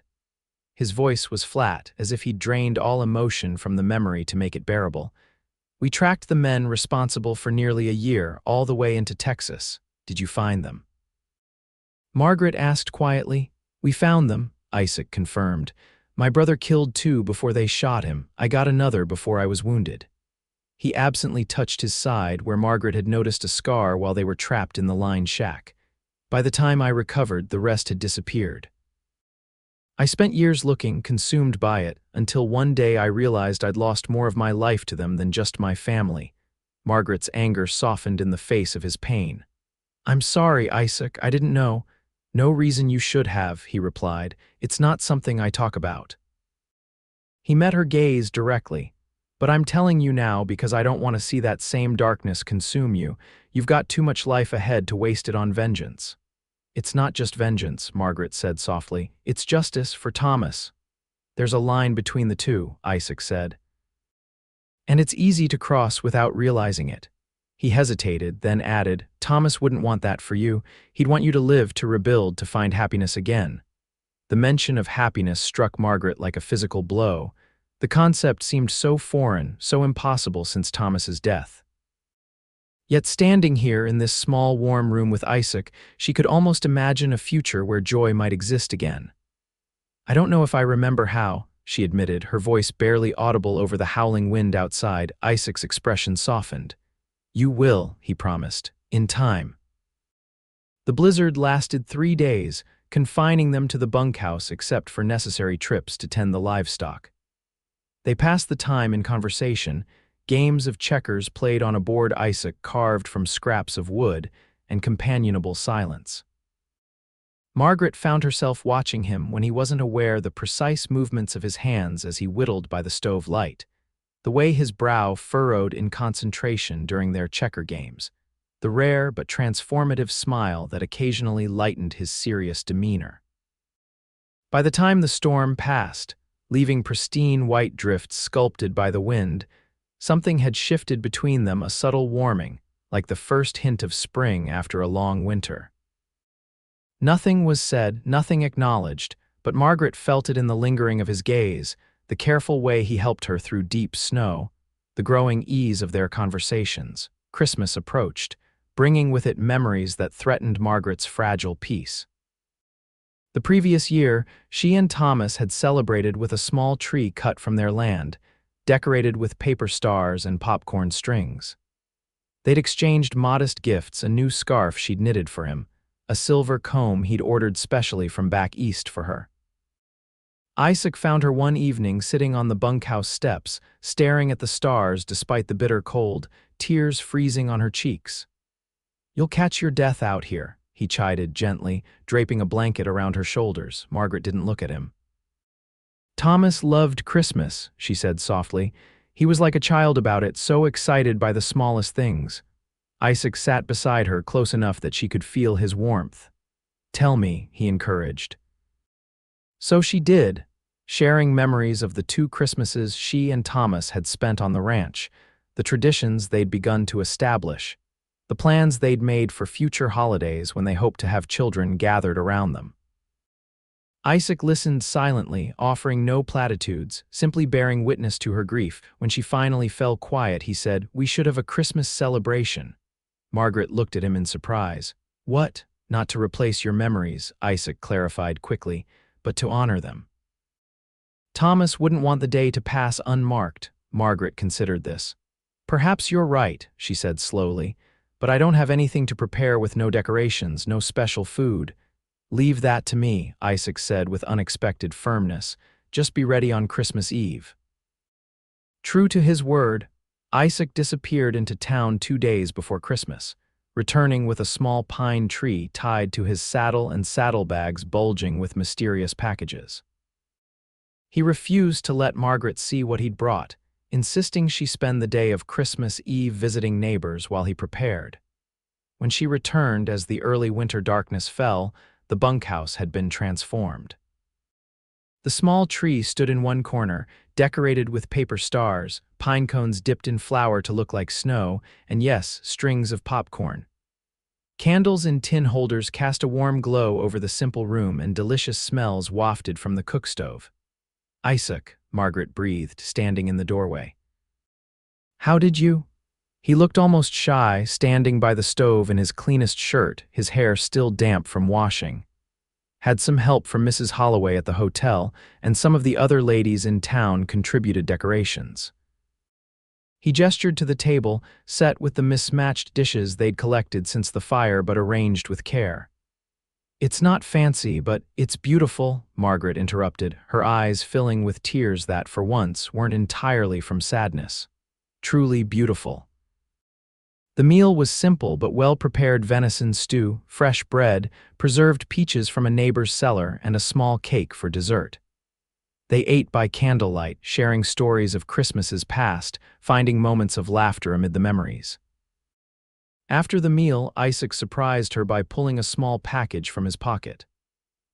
His voice was flat, as if he'd drained all emotion from the memory to make it bearable. "We tracked the men responsible for nearly a year, all the way into Texas. Did you find them?" Margaret asked quietly. "We found them," Isaac confirmed. "My brother killed 2 before they shot him. I got another before I was wounded." He absently touched his side, where Margaret had noticed a scar while they were trapped in the lined shack. "By the time I recovered, the rest had disappeared. I spent years looking, consumed by it, until one day I realized I'd lost more of my life to them than just my family." Margaret's anger softened in the face of his pain. "I'm sorry, Isaac, I didn't know." "No reason you should have," he replied. "It's not something I talk about." He met her gaze directly. "But I'm telling you now because I don't want to see that same darkness consume you. You've got too much life ahead to waste it on vengeance." "It's not just vengeance," Margaret said softly. "It's justice for Thomas." "There's a line between the two," Isaac said. "And it's easy to cross without realizing it." He hesitated, then added, "Thomas wouldn't want that for you. He'd want you to live, to rebuild, to find happiness again." The mention of happiness struck Margaret like a physical blow. The concept seemed so foreign, so impossible since Thomas's death. Yet standing here in this small, warm room with Isaac, she could almost imagine a future where joy might exist again. "I don't know if I remember how," she admitted, her voice barely audible over the howling wind outside. Isaac's expression softened. "You will," he promised, "in time." The blizzard lasted 3 days, confining them to the bunkhouse except for necessary trips to tend the livestock. They passed the time in conversation, games of checkers played on a board Isaac carved from scraps of wood, and companionable silence. Margaret found herself watching him when he wasn't aware the precise movements of his hands as he whittled by the stove light, the way his brow furrowed in concentration during their checker games, the rare but transformative smile that occasionally lightened his serious demeanor. By the time the storm passed, leaving pristine white drifts sculpted by the wind, something had shifted between them, a subtle warming, like the first hint of spring after a long winter. Nothing was said, nothing acknowledged, but Margaret felt it in the lingering of his gaze, the careful way he helped her through deep snow, the growing ease of their conversations. Christmas approached, bringing with it memories that threatened Margaret's fragile peace. The previous year, she and Thomas had celebrated with a small tree cut from their land, decorated with paper stars and popcorn strings. They'd exchanged modest gifts, a new scarf she'd knitted for him, a silver comb he'd ordered specially from back east for her. Isaac found her one evening sitting on the bunkhouse steps, staring at the stars despite the bitter cold, tears freezing on her cheeks. "You'll catch your death out here," he chided gently, draping a blanket around her shoulders. Margaret didn't look at him. "Thomas loved Christmas," she said softly. "He was like a child about it, so excited by the smallest things." Isaac sat beside her close enough that she could feel his warmth. "Tell me," he encouraged. So she did, sharing memories of the 2 Christmases she and Thomas had spent on the ranch, the traditions they'd begun to establish, the plans they'd made for future holidays when they hoped to have children gathered around them. Isaac listened silently, offering no platitudes, simply bearing witness to her grief. When she finally fell quiet, he said, "We should have a Christmas celebration." Margaret looked at him in surprise. "What? Not to replace your memories," Isaac clarified quickly, "but to honor them." Thomas wouldn't want the day to pass unmarked. Margaret considered this. "Perhaps you're right," she said slowly, "but I don't have anything to prepare with no decorations, no special food." "Leave that to me," Isaac said with unexpected firmness. "Just be ready on Christmas Eve." True to his word, Isaac disappeared into town 2 days before Christmas, returning with a small pine tree tied to his saddle and saddlebags bulging with mysterious packages. He refused to let Margaret see what he'd brought, insisting she spend the day of Christmas Eve visiting neighbors while he prepared. When she returned as the early winter darkness fell, the bunkhouse had been transformed. The small tree stood in one corner, decorated with paper stars, pine cones dipped in flour to look like snow, and yes, strings of popcorn. Candles in tin holders cast a warm glow over the simple room, and delicious smells wafted from the cook stove. "Isaac," Margaret breathed, standing in the doorway. "How did you?" He looked almost shy, standing by the stove in his cleanest shirt, his hair still damp from washing. "Had some help from Mrs. Holloway at the hotel, and some of the other ladies in town contributed decorations." He gestured to the table, set with the mismatched dishes they'd collected since the fire but arranged with care. "It's not fancy, but it's beautiful," Margaret interrupted, her eyes filling with tears that, for once, weren't entirely from sadness. "Truly beautiful." The meal was simple but well-prepared: venison stew, fresh bread, preserved peaches from a neighbor's cellar, and a small cake for dessert. They ate by candlelight, sharing stories of Christmases past, finding moments of laughter amid the memories. After the meal, Isaac surprised her by pulling a small package from his pocket.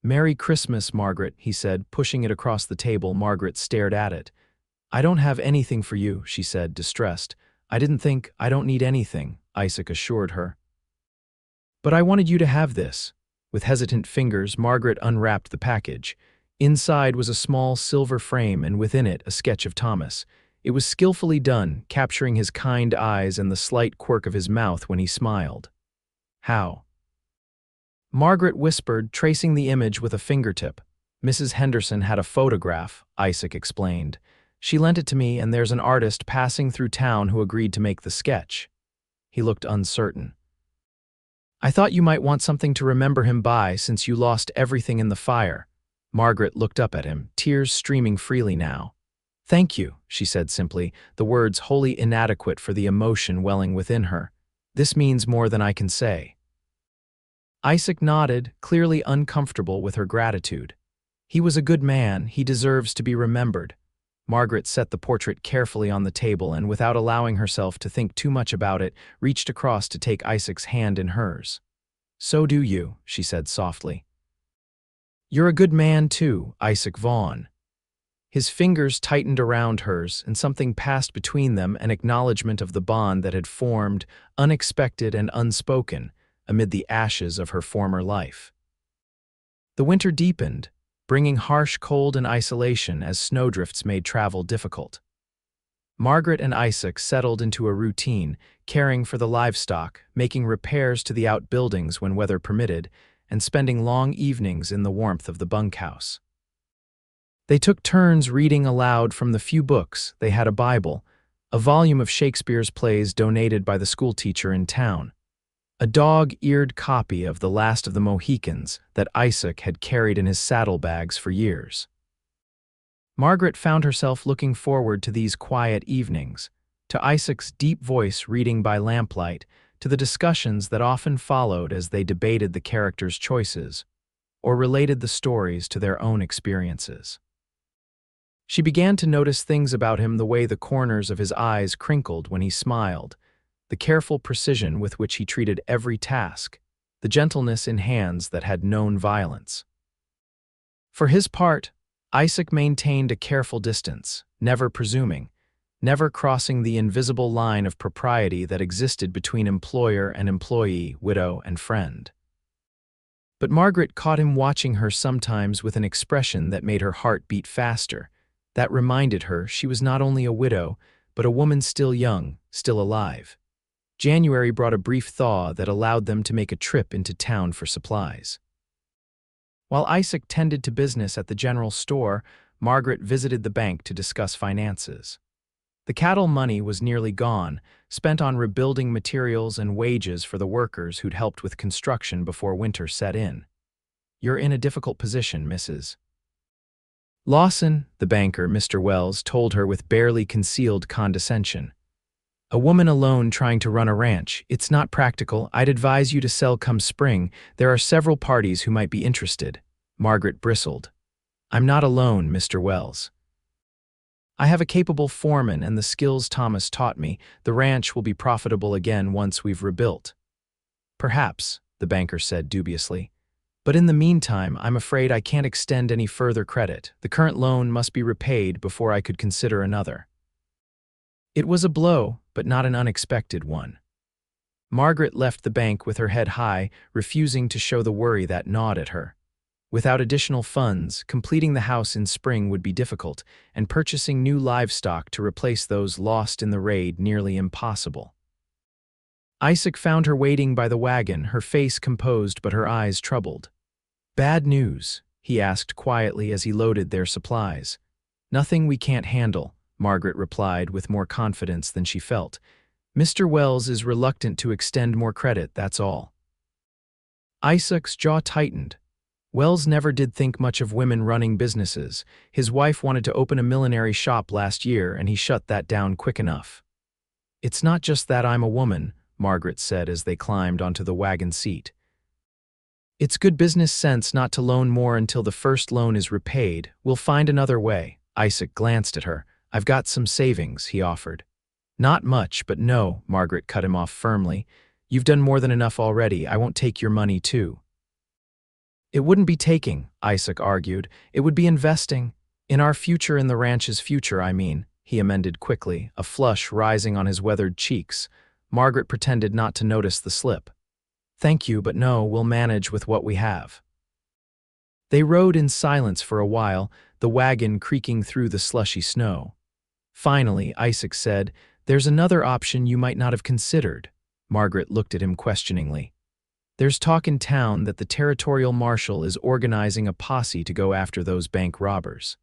"Merry Christmas, Margaret," he said, pushing it across the table. Margaret stared at it. "I don't have anything for you," she said, distressed. I don't need anything," Isaac assured her. "But I wanted you to have this." With hesitant fingers, Margaret unwrapped the package. Inside was a small silver frame, and within it a sketch of Thomas. It was skillfully done, capturing his kind eyes and the slight quirk of his mouth when he smiled. "How?" Margaret whispered, tracing the image with a fingertip. "Mrs. Henderson had a photograph," Isaac explained. "She lent it to me, and there's an artist passing through town who agreed to make the sketch." He looked uncertain. "I thought you might want something to remember him by since you lost everything in the fire." Margaret looked up at him, tears streaming freely now. "Thank you," she said simply, the words wholly inadequate for the emotion welling within her. "This means more than I can say." Isaac nodded, clearly uncomfortable with her gratitude. He was a good man, he deserves to be remembered. Margaret set the portrait carefully on the table and, without allowing herself to think too much about it, reached across to take Isaac's hand in hers. "So do you," she said softly. "You're a good man, too, Isaac Vaughn." His fingers tightened around hers, and something passed between them, an acknowledgement of the bond that had formed, unexpected and unspoken, amid the ashes of her former life. The winter deepened, bringing harsh cold and isolation as snowdrifts made travel difficult. Margaret and Isaac settled into a routine, caring for the livestock, making repairs to the outbuildings when weather permitted, and spending long evenings in the warmth of the bunkhouse. They took turns reading aloud from the few books. They had a Bible, a volume of Shakespeare's plays donated by the schoolteacher in town, a dog-eared copy of The Last of the Mohicans that Isaac had carried in his saddlebags for years. Margaret found herself looking forward to these quiet evenings, to Isaac's deep voice reading by lamplight, to the discussions that often followed as they debated the characters' choices or related the stories to their own experiences. She began to notice things about him: the way the corners of his eyes crinkled when he smiled, the careful precision with which he treated every task, the gentleness in hands that had known violence. For his part, Isaac maintained a careful distance, never presuming, never crossing the invisible line of propriety that existed between employer and employee, widow and friend. But Margaret caught him watching her sometimes with an expression that made her heart beat faster, that reminded her she was not only a widow, but a woman still young, still alive. January brought a brief thaw that allowed them to make a trip into town for supplies. While Isaac tended to business at the general store, Margaret visited the bank to discuss finances. The cattle money was nearly gone, spent on rebuilding materials and wages for the workers who'd helped with construction before winter set in. "You're in a difficult position, Mrs. Lawson," the banker, Mr. Wells, told her with barely concealed condescension. "A woman alone trying to run a ranch. It's not practical. I'd advise you to sell come spring. There are several parties who might be interested." Margaret bristled. "I'm not alone, Mr. Wells. I have a capable foreman and the skills Thomas taught me. The ranch will be profitable again once we've rebuilt." "Perhaps," the banker said dubiously. "But in the meantime, I'm afraid I can't extend any further credit. The current loan must be repaid before I could consider another." It was a blow, but not an unexpected one. Margaret left the bank with her head high, refusing to show the worry that gnawed at her. Without additional funds, completing the house in spring would be difficult, and purchasing new livestock to replace those lost in the raid nearly impossible. Isaac found her waiting by the wagon, her face composed but her eyes troubled. "Bad news?" he asked quietly as he loaded their supplies. "Nothing we can't handle," Margaret replied with more confidence than she felt. "Mr. Wells is reluctant to extend more credit, that's all." Isaac's jaw tightened. Wells never did think much of women running businesses. His wife wanted to open a millinery shop last year, and he shut that down quick enough. "It's not just that I'm a woman," Margaret said as they climbed onto the wagon seat. "It's good business sense not to loan more until the first loan is repaid. We'll find another way." Isaac glanced at her. "I've got some savings," he offered. "Not much, but no," Margaret cut him off firmly. "You've done more than enough already. I won't take your money, too." "It wouldn't be taking," Isaac argued. "It would be investing. In our future, in the ranch's future, I mean," he amended quickly, a flush rising on his weathered cheeks. Margaret pretended not to notice the slip. "Thank you, but no, we'll manage with what we have." They rode in silence for a while, the wagon creaking through the slushy snow. Finally, Isaac said, "There's another option you might not have considered." Margaret looked at him questioningly. "There's talk in town that the territorial marshal is organizing a posse to go after those bank robbers.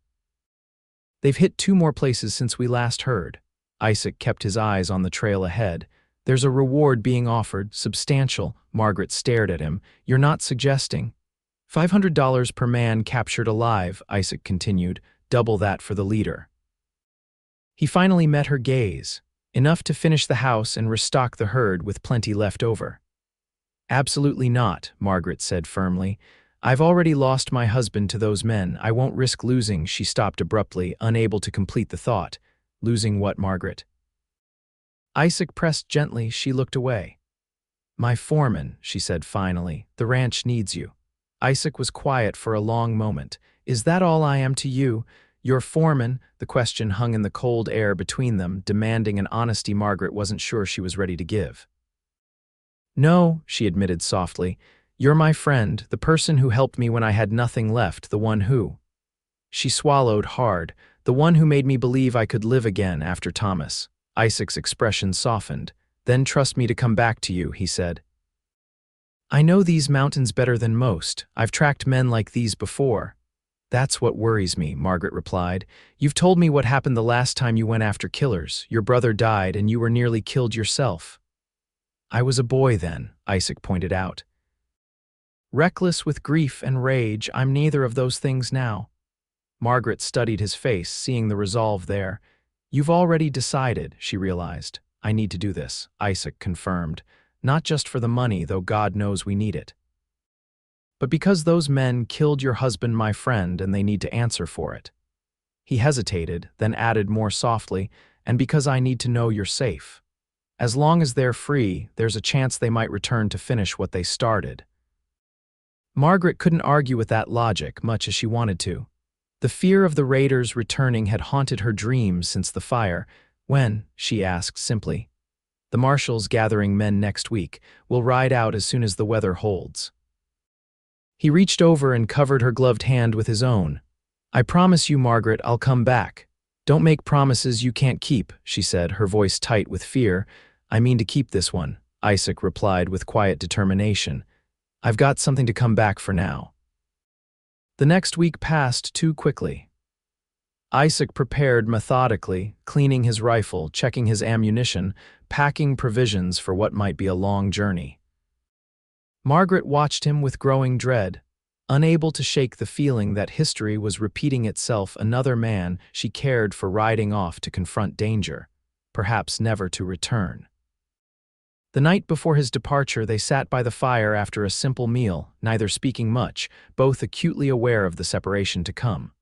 They've hit 2 more places since we last heard." Isaac kept his eyes on the trail ahead. "There's a reward being offered, substantial." Margaret stared at him. "You're not suggesting—" $500 per man captured alive," Isaac continued, "double that for the leader." He finally met her gaze, enough to finish the house and restock the herd with plenty left over. "Absolutely not," Margaret said firmly. I've already lost my husband to those men. I won't risk losing. She stopped abruptly, unable to complete the thought. Losing what, Margaret? Isaac pressed gently. She looked away. My foreman, she said finally. The ranch needs you. Isaac was quiet for a long moment. Is that all I am to you? Your foreman? The question hung in the cold air between them, demanding an honesty Margaret wasn't sure she was ready to give. No, she admitted softly. You're my friend, the person who helped me when I had nothing left, the one who. She swallowed hard, the one who made me believe I could live again after Thomas. Isaac's expression softened. Then trust me to come back to you, he said. I know these mountains better than most. I've tracked men like these before. That's what worries me, Margaret replied. You've told me what happened the last time you went after killers. Your brother died and you were nearly killed yourself. I was a boy then, Isaac pointed out. Reckless with grief and rage, I'm neither of those things now. Margaret studied his face, seeing the resolve there. You've already decided, she realized. I need to do this, Isaac confirmed. Not just for the money, though God knows we need it. But because those men killed your husband, my friend, and they need to answer for it. He hesitated, then added more softly, and because I need to know you're safe. As long as they're free, there's a chance they might return to finish what they started. Margaret couldn't argue with that logic, much as she wanted to. The fear of the raiders returning had haunted her dreams since the fire. When, she asked simply. The marshal's gathering men next week. We'll ride out as soon as the weather holds. He reached over and covered her gloved hand with his own. I promise you, Margaret, I'll come back. Don't make promises you can't keep, she said, her voice tight with fear. I mean to keep this one, Isaac replied with quiet determination. I've got something to come back for now. The next week passed too quickly. Isaac prepared methodically, cleaning his rifle, checking his ammunition, packing provisions for what might be a long journey. Margaret watched him with growing dread, unable to shake the feeling that history was repeating itself. Another man she cared for riding off to confront danger, perhaps never to return. The night before his departure, they sat by the fire after a simple meal, neither speaking much, both acutely aware of the separation to come.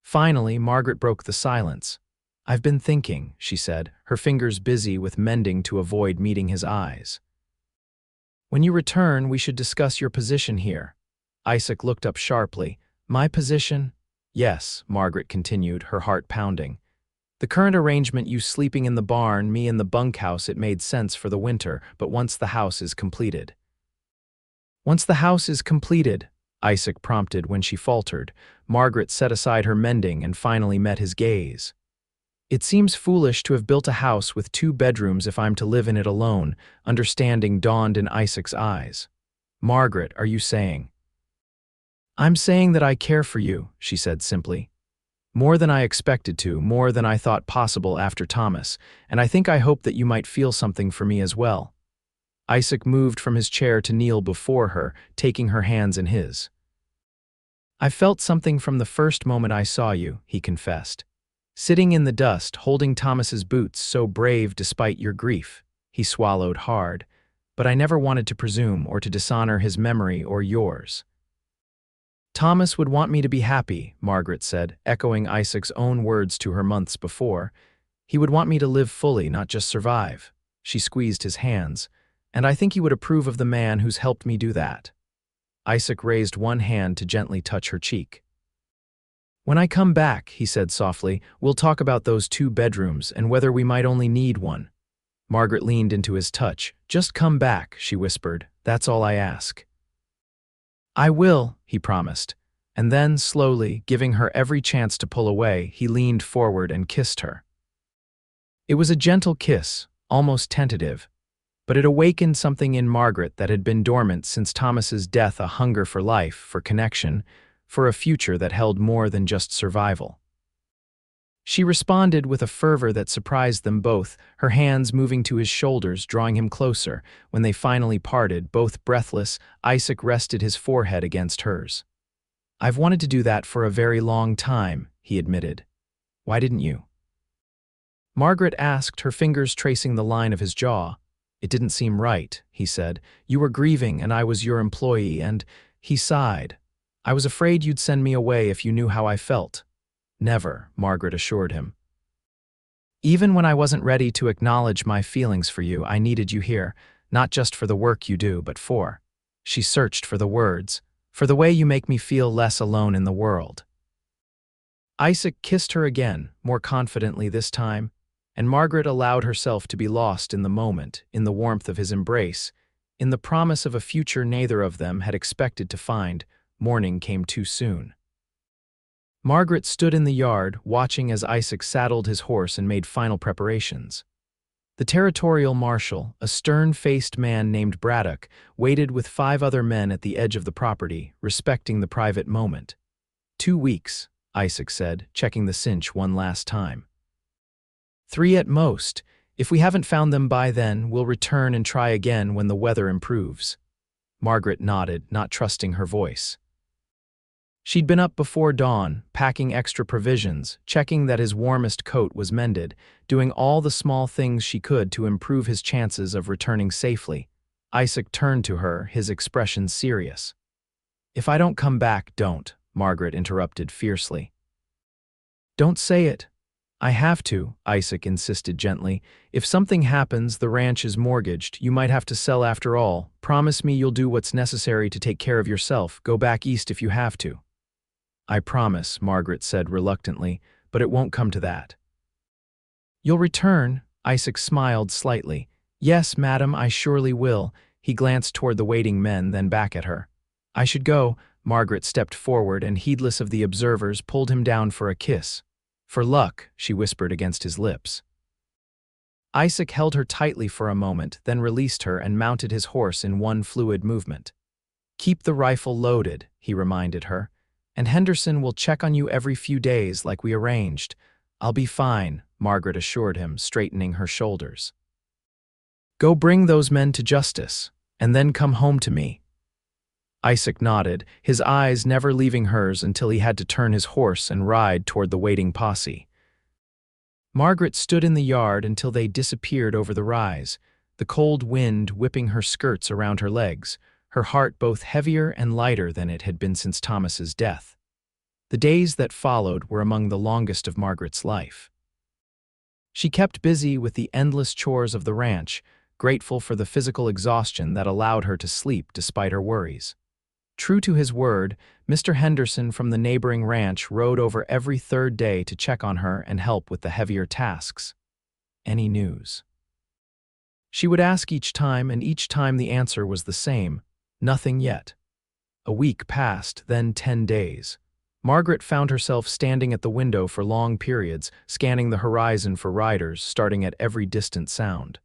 Finally, Margaret broke the silence. I've been thinking, she said, her fingers busy with mending to avoid meeting his eyes. When you return, we should discuss your position here. Isaac looked up sharply. My position? Yes, Margaret continued, her heart pounding. The current arrangement, you sleeping in the barn, me in the bunkhouse, it made sense for the winter, but once the house is completed. Once the house is completed, Isaac prompted when she faltered. Margaret set aside her mending and finally met his gaze. It seems foolish to have built a house with 2 bedrooms if I'm to live in it alone, understanding dawned in Isaac's eyes. Margaret, are you saying? I'm saying that I care for you, she said simply. More than I expected to, more than I thought possible after Thomas, and I think I hope that you might feel something for me as well. Isaac moved from his chair to kneel before her, taking her hands in his. I felt something from the first moment I saw you, he confessed. Sitting in the dust, holding Thomas's boots, so brave despite your grief. He swallowed hard. But I never wanted to presume or to dishonor his memory or yours. Thomas would want me to be happy, Margaret said, echoing Isaac's own words to her months before. He would want me to live fully, not just survive. She squeezed his hands. And I think he would approve of the man who's helped me do that. Isaac raised one hand to gently touch her cheek. When I come back, he said softly, we'll talk about those 2 bedrooms and whether we might only need one. Margaret leaned into his touch. Just come back, she whispered. That's all I ask. I will, he promised. And then, slowly, giving her every chance to pull away, he leaned forward and kissed her. It was a gentle kiss, almost tentative, but it awakened something in Margaret that had been dormant since Thomas's death, a hunger for life, for connection, for a future that held more than just survival. She responded with a fervor that surprised them both, her hands moving to his shoulders, drawing him closer. When they finally parted, both breathless, Isaac rested his forehead against hers. I've wanted to do that for a very long time, he admitted. Why didn't you? Margaret asked, her fingers tracing the line of his jaw. It didn't seem right, he said. You were grieving and I was your employee, and he sighed, I was afraid you'd send me away if you knew how I felt. Never, Margaret assured him. Even when I wasn't ready to acknowledge my feelings for you, I needed you here, not just for the work you do, but for. She searched for the words, for the way you make me feel less alone in the world. Isaac kissed her again, more confidently this time, and Margaret allowed herself to be lost in the moment, in the warmth of his embrace, in the promise of a future neither of them had expected to find. Morning came too soon. Margaret stood in the yard, watching as Isaac saddled his horse and made final preparations. The territorial marshal, a stern-faced man named Braddock, waited with 5 other men at the edge of the property, respecting the private moment. 2 weeks, Isaac said, checking the cinch one last time. 3 at most. If we haven't found them by then, we'll return and try again when the weather improves. Margaret nodded, not trusting her voice. She'd been up before dawn, packing extra provisions, checking that his warmest coat was mended, doing all the small things she could to improve his chances of returning safely. Isaac turned to her, his expression serious. "If I don't come back, don't," Margaret interrupted fiercely. "Don't say it." "I have to," Isaac insisted gently. "If something happens, the ranch is mortgaged, you might have to sell after all. Promise me you'll do what's necessary to take care of yourself. Go back east if you have to." "I promise," Margaret said reluctantly, "but it won't come to that." "You'll return?" Isaac smiled slightly. "Yes, madam, I surely will." He glanced toward the waiting men, then back at her. "I should go." Margaret stepped forward and, heedless of the observers, pulled him down for a kiss. "For luck," she whispered against his lips. Isaac held her tightly for a moment, then released her and mounted his horse in one fluid movement. "Keep the rifle loaded," he reminded her. "And Henderson will check on you every few days like we arranged." "I'll be fine," Margaret assured him, straightening her shoulders. "Go bring those men to justice, and then come home to me." Isaac nodded, his eyes never leaving hers until he had to turn his horse and ride toward the waiting posse. Margaret stood in the yard until they disappeared over the rise, the cold wind whipping her skirts around her legs, her heart both heavier and lighter than it had been since Thomas's death. The days that followed were among the longest of Margaret's life. She kept busy with the endless chores of the ranch, grateful for the physical exhaustion that allowed her to sleep despite her worries. True to his word, Mr. Henderson from the neighboring ranch rode over every 3rd day to check on her and help with the heavier tasks. Any news? She would ask each time, and each time the answer was the same: nothing yet. A week passed, then 10 days. Margaret found herself standing at the window for long periods, scanning the horizon for riders, starting at every distant sound.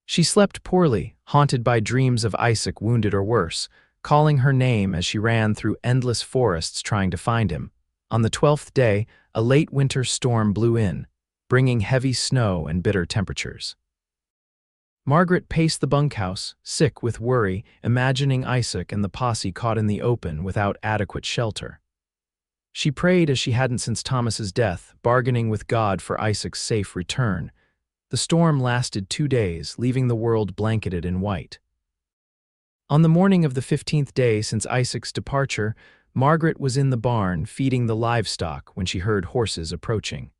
She slept poorly, haunted by dreams of Isaac wounded or worse, calling her name as she ran through endless forests trying to find him. On the 12th day, a late winter storm blew in, bringing heavy snow and bitter temperatures. Margaret paced the bunkhouse, sick with worry, imagining Isaac and the posse caught in the open without adequate shelter. She prayed as she hadn't since Thomas's death, bargaining with God for Isaac's safe return. The storm lasted 2 days, leaving the world blanketed in white. On the morning of the 15th day since Isaac's departure, Margaret was in the barn feeding the livestock when she heard horses approaching.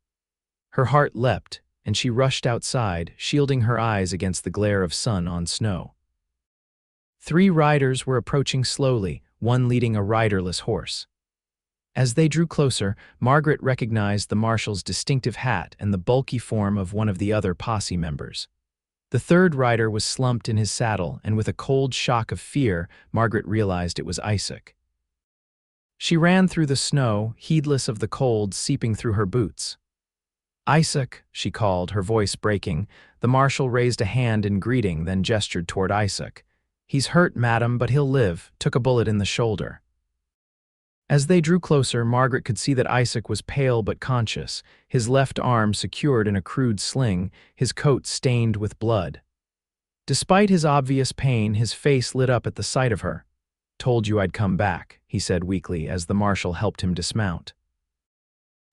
Her heart leapt, and she rushed outside, shielding her eyes against the glare of sun on snow. 3 riders were approaching slowly, one leading a riderless horse. As they drew closer, Margaret recognized the marshal's distinctive hat and the bulky form of one of the other posse members. The 3rd rider was slumped in his saddle, and with a cold shock of fear, Margaret realized it was Isaac. She ran through the snow, heedless of the cold seeping through her boots. "Isaac," she called, her voice breaking. The marshal raised a hand in greeting, then gestured toward Isaac. "He's hurt, madam, but he'll live. Took a bullet in the shoulder." As they drew closer, Margaret could see that Isaac was pale but conscious, his left arm secured in a crude sling, his coat stained with blood. Despite his obvious pain, his face lit up at the sight of her. "Told you I'd come back," he said weakly as the marshal helped him dismount.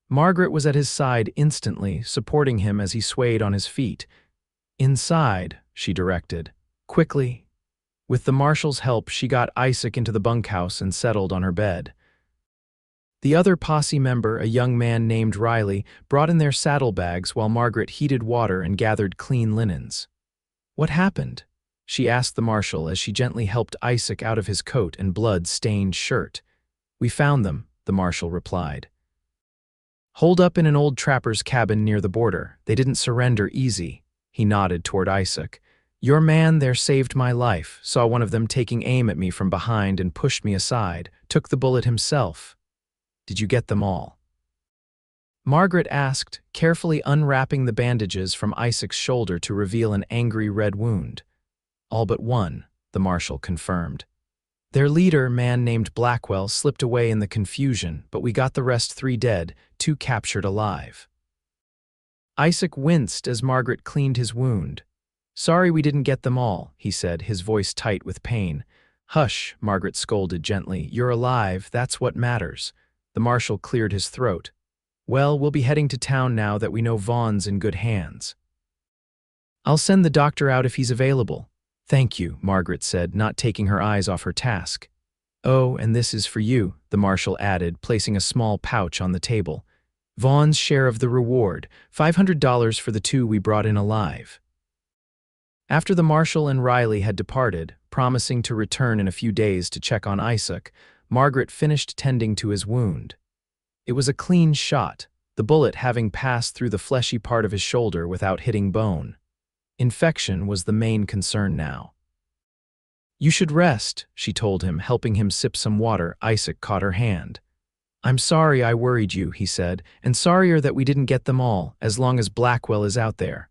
Margaret was at his side instantly, supporting him as he swayed on his feet. "Inside," she directed. "Quickly." With the marshal's help, she got Isaac into the bunkhouse and settled on her bed. The other posse member, a young man named Riley, brought in their saddlebags while Margaret heated water and gathered clean linens. "What happened?" she asked the marshal as she gently helped Isaac out of his coat and blood-stained shirt. "We found them," the marshal replied. "Holed up in an old trapper's cabin near the border. They didn't surrender easy." He nodded toward Isaac. "Your man there saved my life, saw one of them taking aim at me from behind and pushed me aside, took the bullet himself." "Did you get them all?" Margaret asked, carefully unwrapping the bandages from Isaac's shoulder to reveal an angry red wound. "All but one," the marshal confirmed. "Their leader, man named Blackwell, slipped away in the confusion, but we got the rest 3 dead, 2 captured alive." Isaac winced as Margaret cleaned his wound. "Sorry we didn't get them all," he said, his voice tight with pain. "Hush," Margaret scolded gently. "You're alive, that's what matters." The marshal cleared his throat. "Well, we'll be heading to town now that we know Vaughn's in good hands. I'll send the doctor out if he's available." "Thank you," Margaret said, not taking her eyes off her task. "Oh, and this is for you," the marshal added, placing a small pouch on the table. "Vaughn's share of the reward, $500 for the 2 we brought in alive." After the marshal and Riley had departed, promising to return in a few days to check on Isaac, Margaret finished tending to his wound. It was a clean shot, the bullet having passed through the fleshy part of his shoulder without hitting bone. Infection was the main concern now. "You should rest," she told him, helping him sip some water. Isaac caught her hand. "I'm sorry I worried you," he said, "and sorrier that we didn't get them all, as long as Blackwell is out there."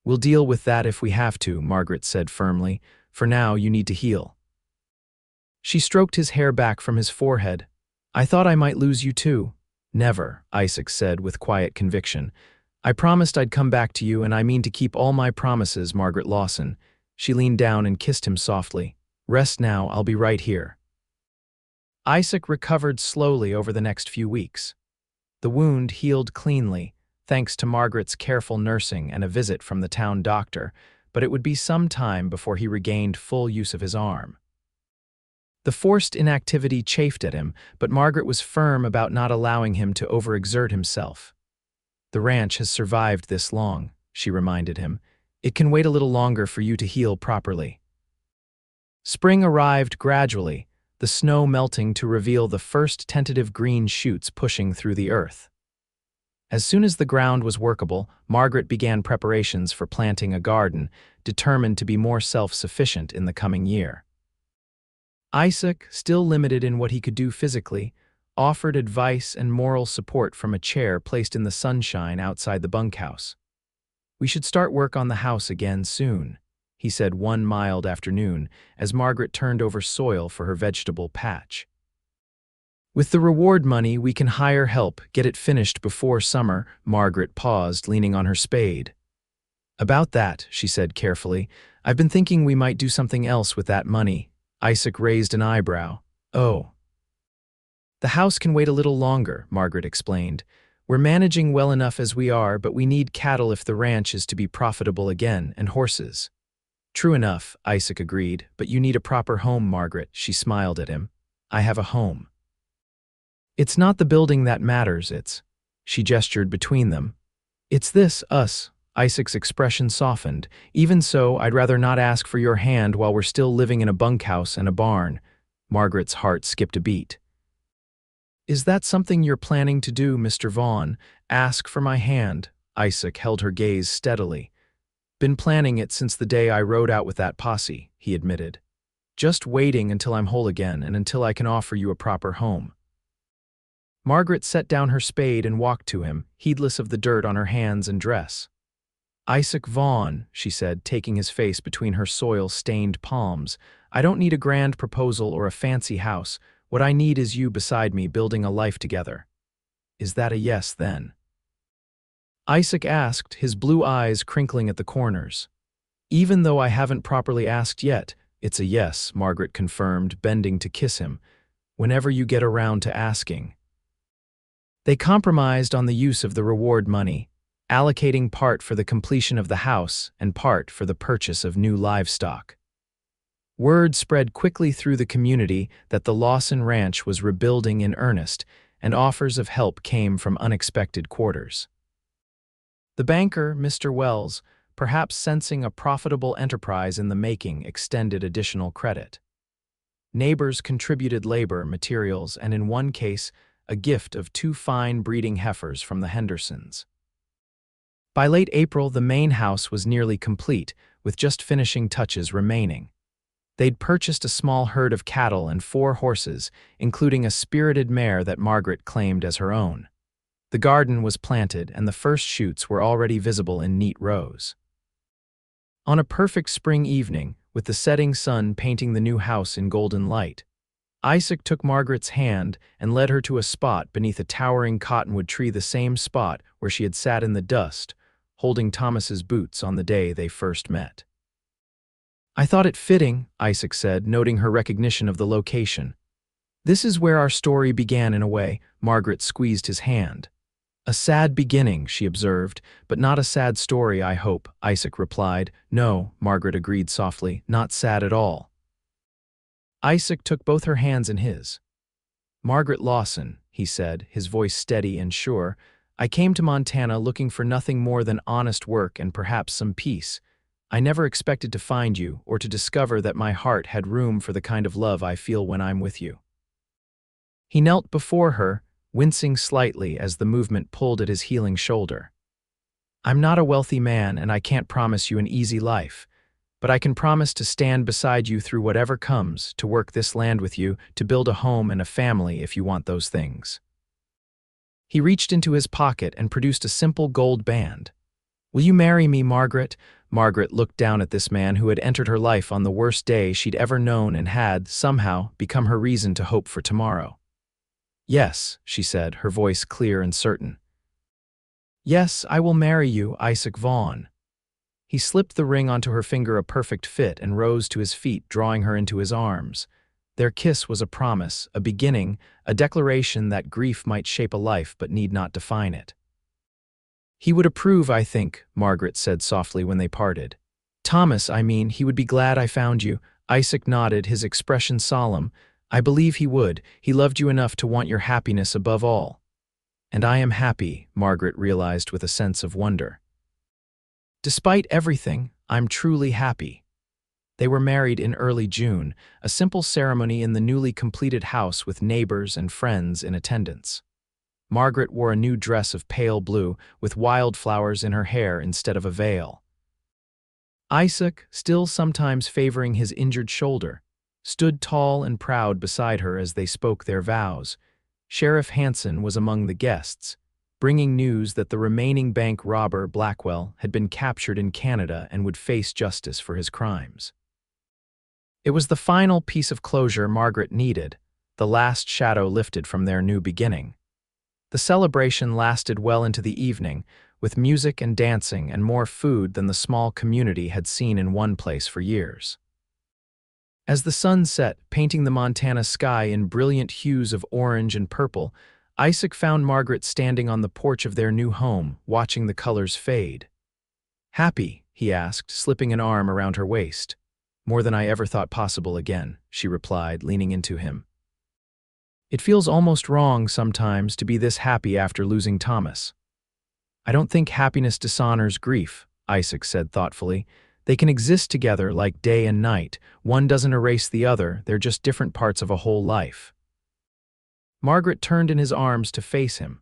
"We'll deal with that if we have to," Margaret said firmly. "For now, you need to heal." She stroked his hair back from his forehead. "I thought I might lose you too." "Never," Isaac said with quiet conviction. "I promised I'd come back to you, and I mean to keep all my promises, Margaret Lawson." She leaned down and kissed him softly. "Rest now, I'll be right here." Isaac recovered slowly over the next few weeks. The wound healed cleanly, thanks to Margaret's careful nursing and a visit from the town doctor, but it would be some time before he regained full use of his arm. The forced inactivity chafed at him, but Margaret was firm about not allowing him to overexert himself. "The ranch has survived this long," she reminded him. "It can wait a little longer for you to heal properly." Spring arrived gradually, the snow melting to reveal the first tentative green shoots pushing through the earth. As soon as the ground was workable, Margaret began preparations for planting a garden, determined to be more self-sufficient in the coming year. Isaac, still limited in what he could do physically, offered advice and moral support from a chair placed in the sunshine outside the bunkhouse. "We should start work on the house again soon," he said one mild afternoon as Margaret turned over soil for her vegetable patch. "With the reward money, we can hire help, get it finished before summer." Margaret paused, leaning on her spade. "About that," she said carefully, "I've been thinking we might do something else with that money." Isaac raised an eyebrow. "Oh." "The house can wait a little longer," Margaret explained. "We're managing well enough as we are, but we need cattle if the ranch is to be profitable again, and horses." "True enough," Isaac agreed, "but you need a proper home, Margaret." She smiled at him. "I have a home. It's not the building that matters, it's—" She gestured between them. "It's this, us." Isaac's expression softened. "Even so, I'd rather not ask for your hand while we're still living in a bunkhouse and a barn." Margaret's heart skipped a beat. "Is that something you're planning to do, Mr. Vaughn? Ask for my hand?" Isaac held her gaze steadily. "Been planning it since the day I rode out with that posse," he admitted. "Just waiting until I'm whole again and until I can offer you a proper home." Margaret set down her spade and walked to him, heedless of the dirt on her hands and dress. "Isaac Vaughn," she said, taking his face between her soil-stained palms, "I don't need a grand proposal or a fancy house. What I need is you beside me, building a life together." "Is that a yes, then?" Isaac asked, his blue eyes crinkling at the corners. "Even though I haven't properly asked yet, it's a yes," Margaret confirmed, bending to kiss him. "Whenever you get around to asking." They compromised on the use of the reward money, allocating part for the completion of the house and part for the purchase of new livestock. Word spread quickly through the community that the Lawson Ranch was rebuilding in earnest, and offers of help came from unexpected quarters. The banker, Mr. Wells, perhaps sensing a profitable enterprise in the making, extended additional credit. Neighbors contributed labor, materials, and in one case, a gift of 2 fine breeding heifers from the Hendersons. By late April, the main house was nearly complete, with just finishing touches remaining. They'd purchased a small herd of cattle and 4 horses, including a spirited mare that Margaret claimed as her own. The garden was planted, and the first shoots were already visible in neat rows. On a perfect spring evening, with the setting sun painting the new house in golden light, Isaac took Margaret's hand and led her to a spot beneath a towering cottonwood tree, the same spot where she had sat in the dust, holding Thomas's boots on the day they first met. "I thought it fitting," Isaac said, noting her recognition of the location. "This is where our story began in a way." Margaret squeezed his hand. "A sad beginning," she observed, "but not a sad story, I hope," Isaac replied. "No," Margaret agreed softly, "not sad at all." Isaac took both her hands in his. "Margaret Lawson," he said, his voice steady and sure, "I came to Montana looking for nothing more than honest work and perhaps some peace. I never expected to find you or to discover that my heart had room for the kind of love I feel when I'm with you." He knelt before her, wincing slightly as the movement pulled at his healing shoulder. "I'm not a wealthy man, and I can't promise you an easy life, but I can promise to stand beside you through whatever comes, to work this land with you, to build a home and a family if you want those things." He reached into his pocket and produced a simple gold band. "Will you marry me, Margaret?" Margaret looked down at this man who had entered her life on the worst day she'd ever known and had, somehow, become her reason to hope for tomorrow. "Yes," she said, her voice clear and certain. "Yes, I will marry you, Isaac Vaughn." He slipped the ring onto her finger, a perfect fit, and rose to his feet, drawing her into his arms. Their kiss was a promise, a beginning, a declaration that grief might shape a life but need not define it. "He would approve, I think," Margaret said softly when they parted. "Thomas, I mean, he would be glad I found you." Isaac nodded, his expression solemn. "I believe he would. He loved you enough to want your happiness above all." "And I am happy," Margaret realized with a sense of wonder. "Despite everything, I'm truly happy." They were married in early June, a simple ceremony in the newly completed house with neighbors and friends in attendance. Margaret wore a new dress of pale blue, with wildflowers in her hair instead of a veil. Isaac, still sometimes favoring his injured shoulder, stood tall and proud beside her as they spoke their vows. Sheriff Hanson was among the guests, bringing news that the remaining bank robber, Blackwell, had been captured in Canada and would face justice for his crimes. It was the final piece of closure Margaret needed, the last shadow lifted from their new beginning. The celebration lasted well into the evening, with music and dancing and more food than the small community had seen in one place for years. As the sun set, painting the Montana sky in brilliant hues of orange and purple, Isaac found Margaret standing on the porch of their new home, watching the colors fade. "Happy?" he asked, slipping an arm around her waist. "More than I ever thought possible again," she replied, leaning into him. "It feels almost wrong sometimes to be this happy after losing Thomas." "I don't think happiness dishonors grief," Isaac said thoughtfully. "They can exist together like day and night. One doesn't erase the other, they're just different parts of a whole life." Margaret turned in his arms to face him.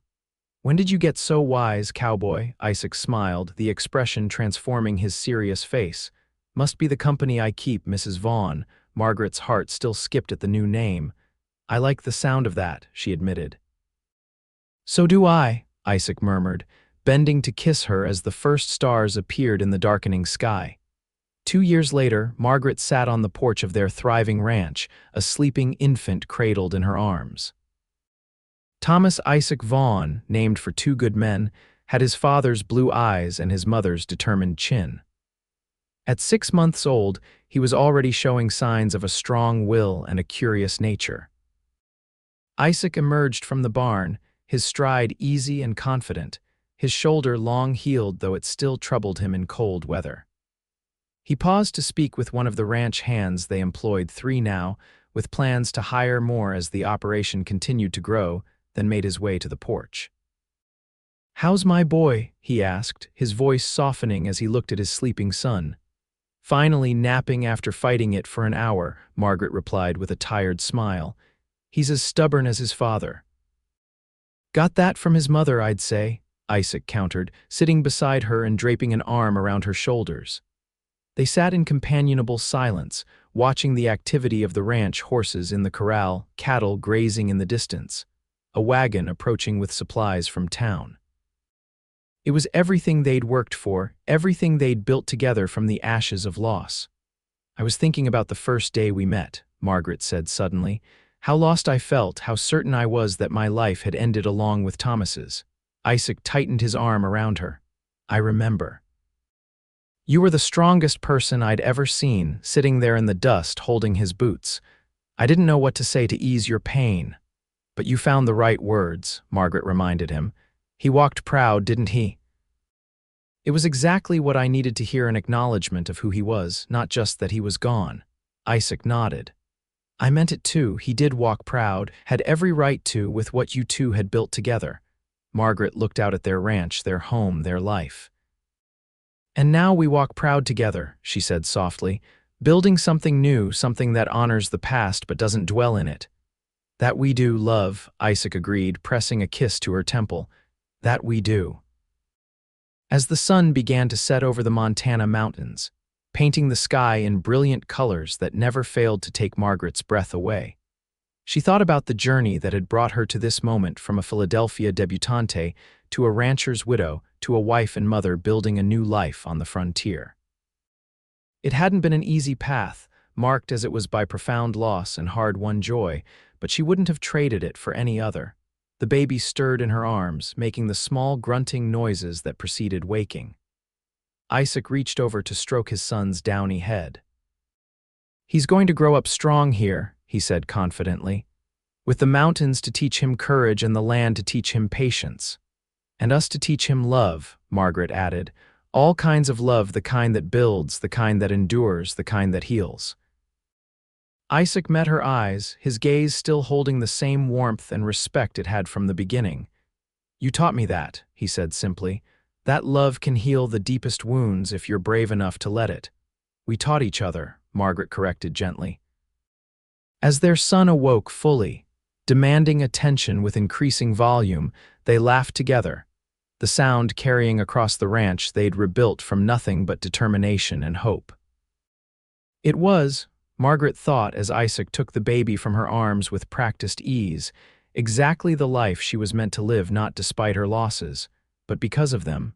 "When did you get so wise, Cowboy?" Isaac smiled, the expression transforming his serious face. "Must be the company I keep, Mrs. Vaughn." Margaret's heart still skipped at the new name. "I like the sound of that," she admitted. "So do I," Isaac murmured, bending to kiss her as the first stars appeared in the darkening sky. 2 years later, Margaret sat on the porch of their thriving ranch, a sleeping infant cradled in her arms. Thomas Isaac Vaughn, named for 2 good men, had his father's blue eyes and his mother's determined chin. At 6 months old, he was already showing signs of a strong will and a curious nature. Isaac emerged from the barn, his stride easy and confident, his shoulder long healed though it still troubled him in cold weather. He paused to speak with one of the ranch hands. They employed 3 now, with plans to hire more as the operation continued to grow, then made his way to the porch. "How's my boy?" he asked, his voice softening as he looked at his sleeping son. "Finally napping after fighting it for an hour," Margaret replied with a tired smile. "He's as stubborn as his father." "Got that from his mother, I'd say," Isaac countered, sitting beside her and draping an arm around her shoulders. They sat in companionable silence, watching the activity of the ranch, horses in the corral, cattle grazing in the distance, a wagon approaching with supplies from town. It was everything they'd worked for, everything they'd built together from the ashes of loss. "I was thinking about the first day we met," Margaret said suddenly. "How lost I felt, how certain I was that my life had ended along with Thomas's." Isaac tightened his arm around her. "I remember. You were the strongest person I'd ever seen, sitting there in the dust holding his boots. I didn't know what to say to ease your pain. But you found the right words," Margaret reminded him. "He walked proud, didn't he?" It was exactly what I needed to hear, an acknowledgement of who he was, not just that he was gone. Isaac nodded. "I meant it too. He did walk proud, had every right to, with what you two had built together." Margaret looked out at their ranch, their home, their life. "And now we walk proud together," she said softly, "building something new, something that honors the past but doesn't dwell in it." "That we do, love," Isaac agreed, pressing a kiss to her temple. "That we do." As the sun began to set over the Montana mountains, painting the sky in brilliant colors that never failed to take Margaret's breath away, she thought about the journey that had brought her to this moment, from a Philadelphia debutante to a rancher's widow to a wife and mother building a new life on the frontier. It hadn't been an easy path, marked as it was by profound loss and hard-won joy, but she wouldn't have traded it for any other. The baby stirred in her arms, making the small grunting noises that preceded waking. Isaac reached over to stroke his son's downy head. "He's going to grow up strong here," he said confidently, "with the mountains to teach him courage and the land to teach him patience. And us to teach him love," Margaret added. "All kinds of love, the kind that builds, the kind that endures, the kind that heals." Isaac met her eyes, his gaze still holding the same warmth and respect it had from the beginning. "You taught me that," he said simply. "That love can heal the deepest wounds if you're brave enough to let it." "We taught each other," Margaret corrected gently. As their son awoke fully, demanding attention with increasing volume, they laughed together, the sound carrying across the ranch they'd rebuilt from nothing but determination and hope. It was, Margaret thought as Isaac took the baby from her arms with practiced ease, exactly the life she was meant to live, not despite her losses, but because of them,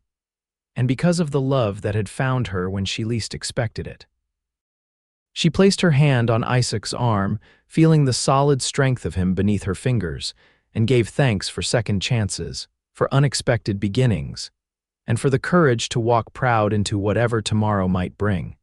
and because of the love that had found her when she least expected it. She placed her hand on Isaac's arm, feeling the solid strength of him beneath her fingers, and gave thanks for second chances, for unexpected beginnings, and for the courage to walk proud into whatever tomorrow might bring.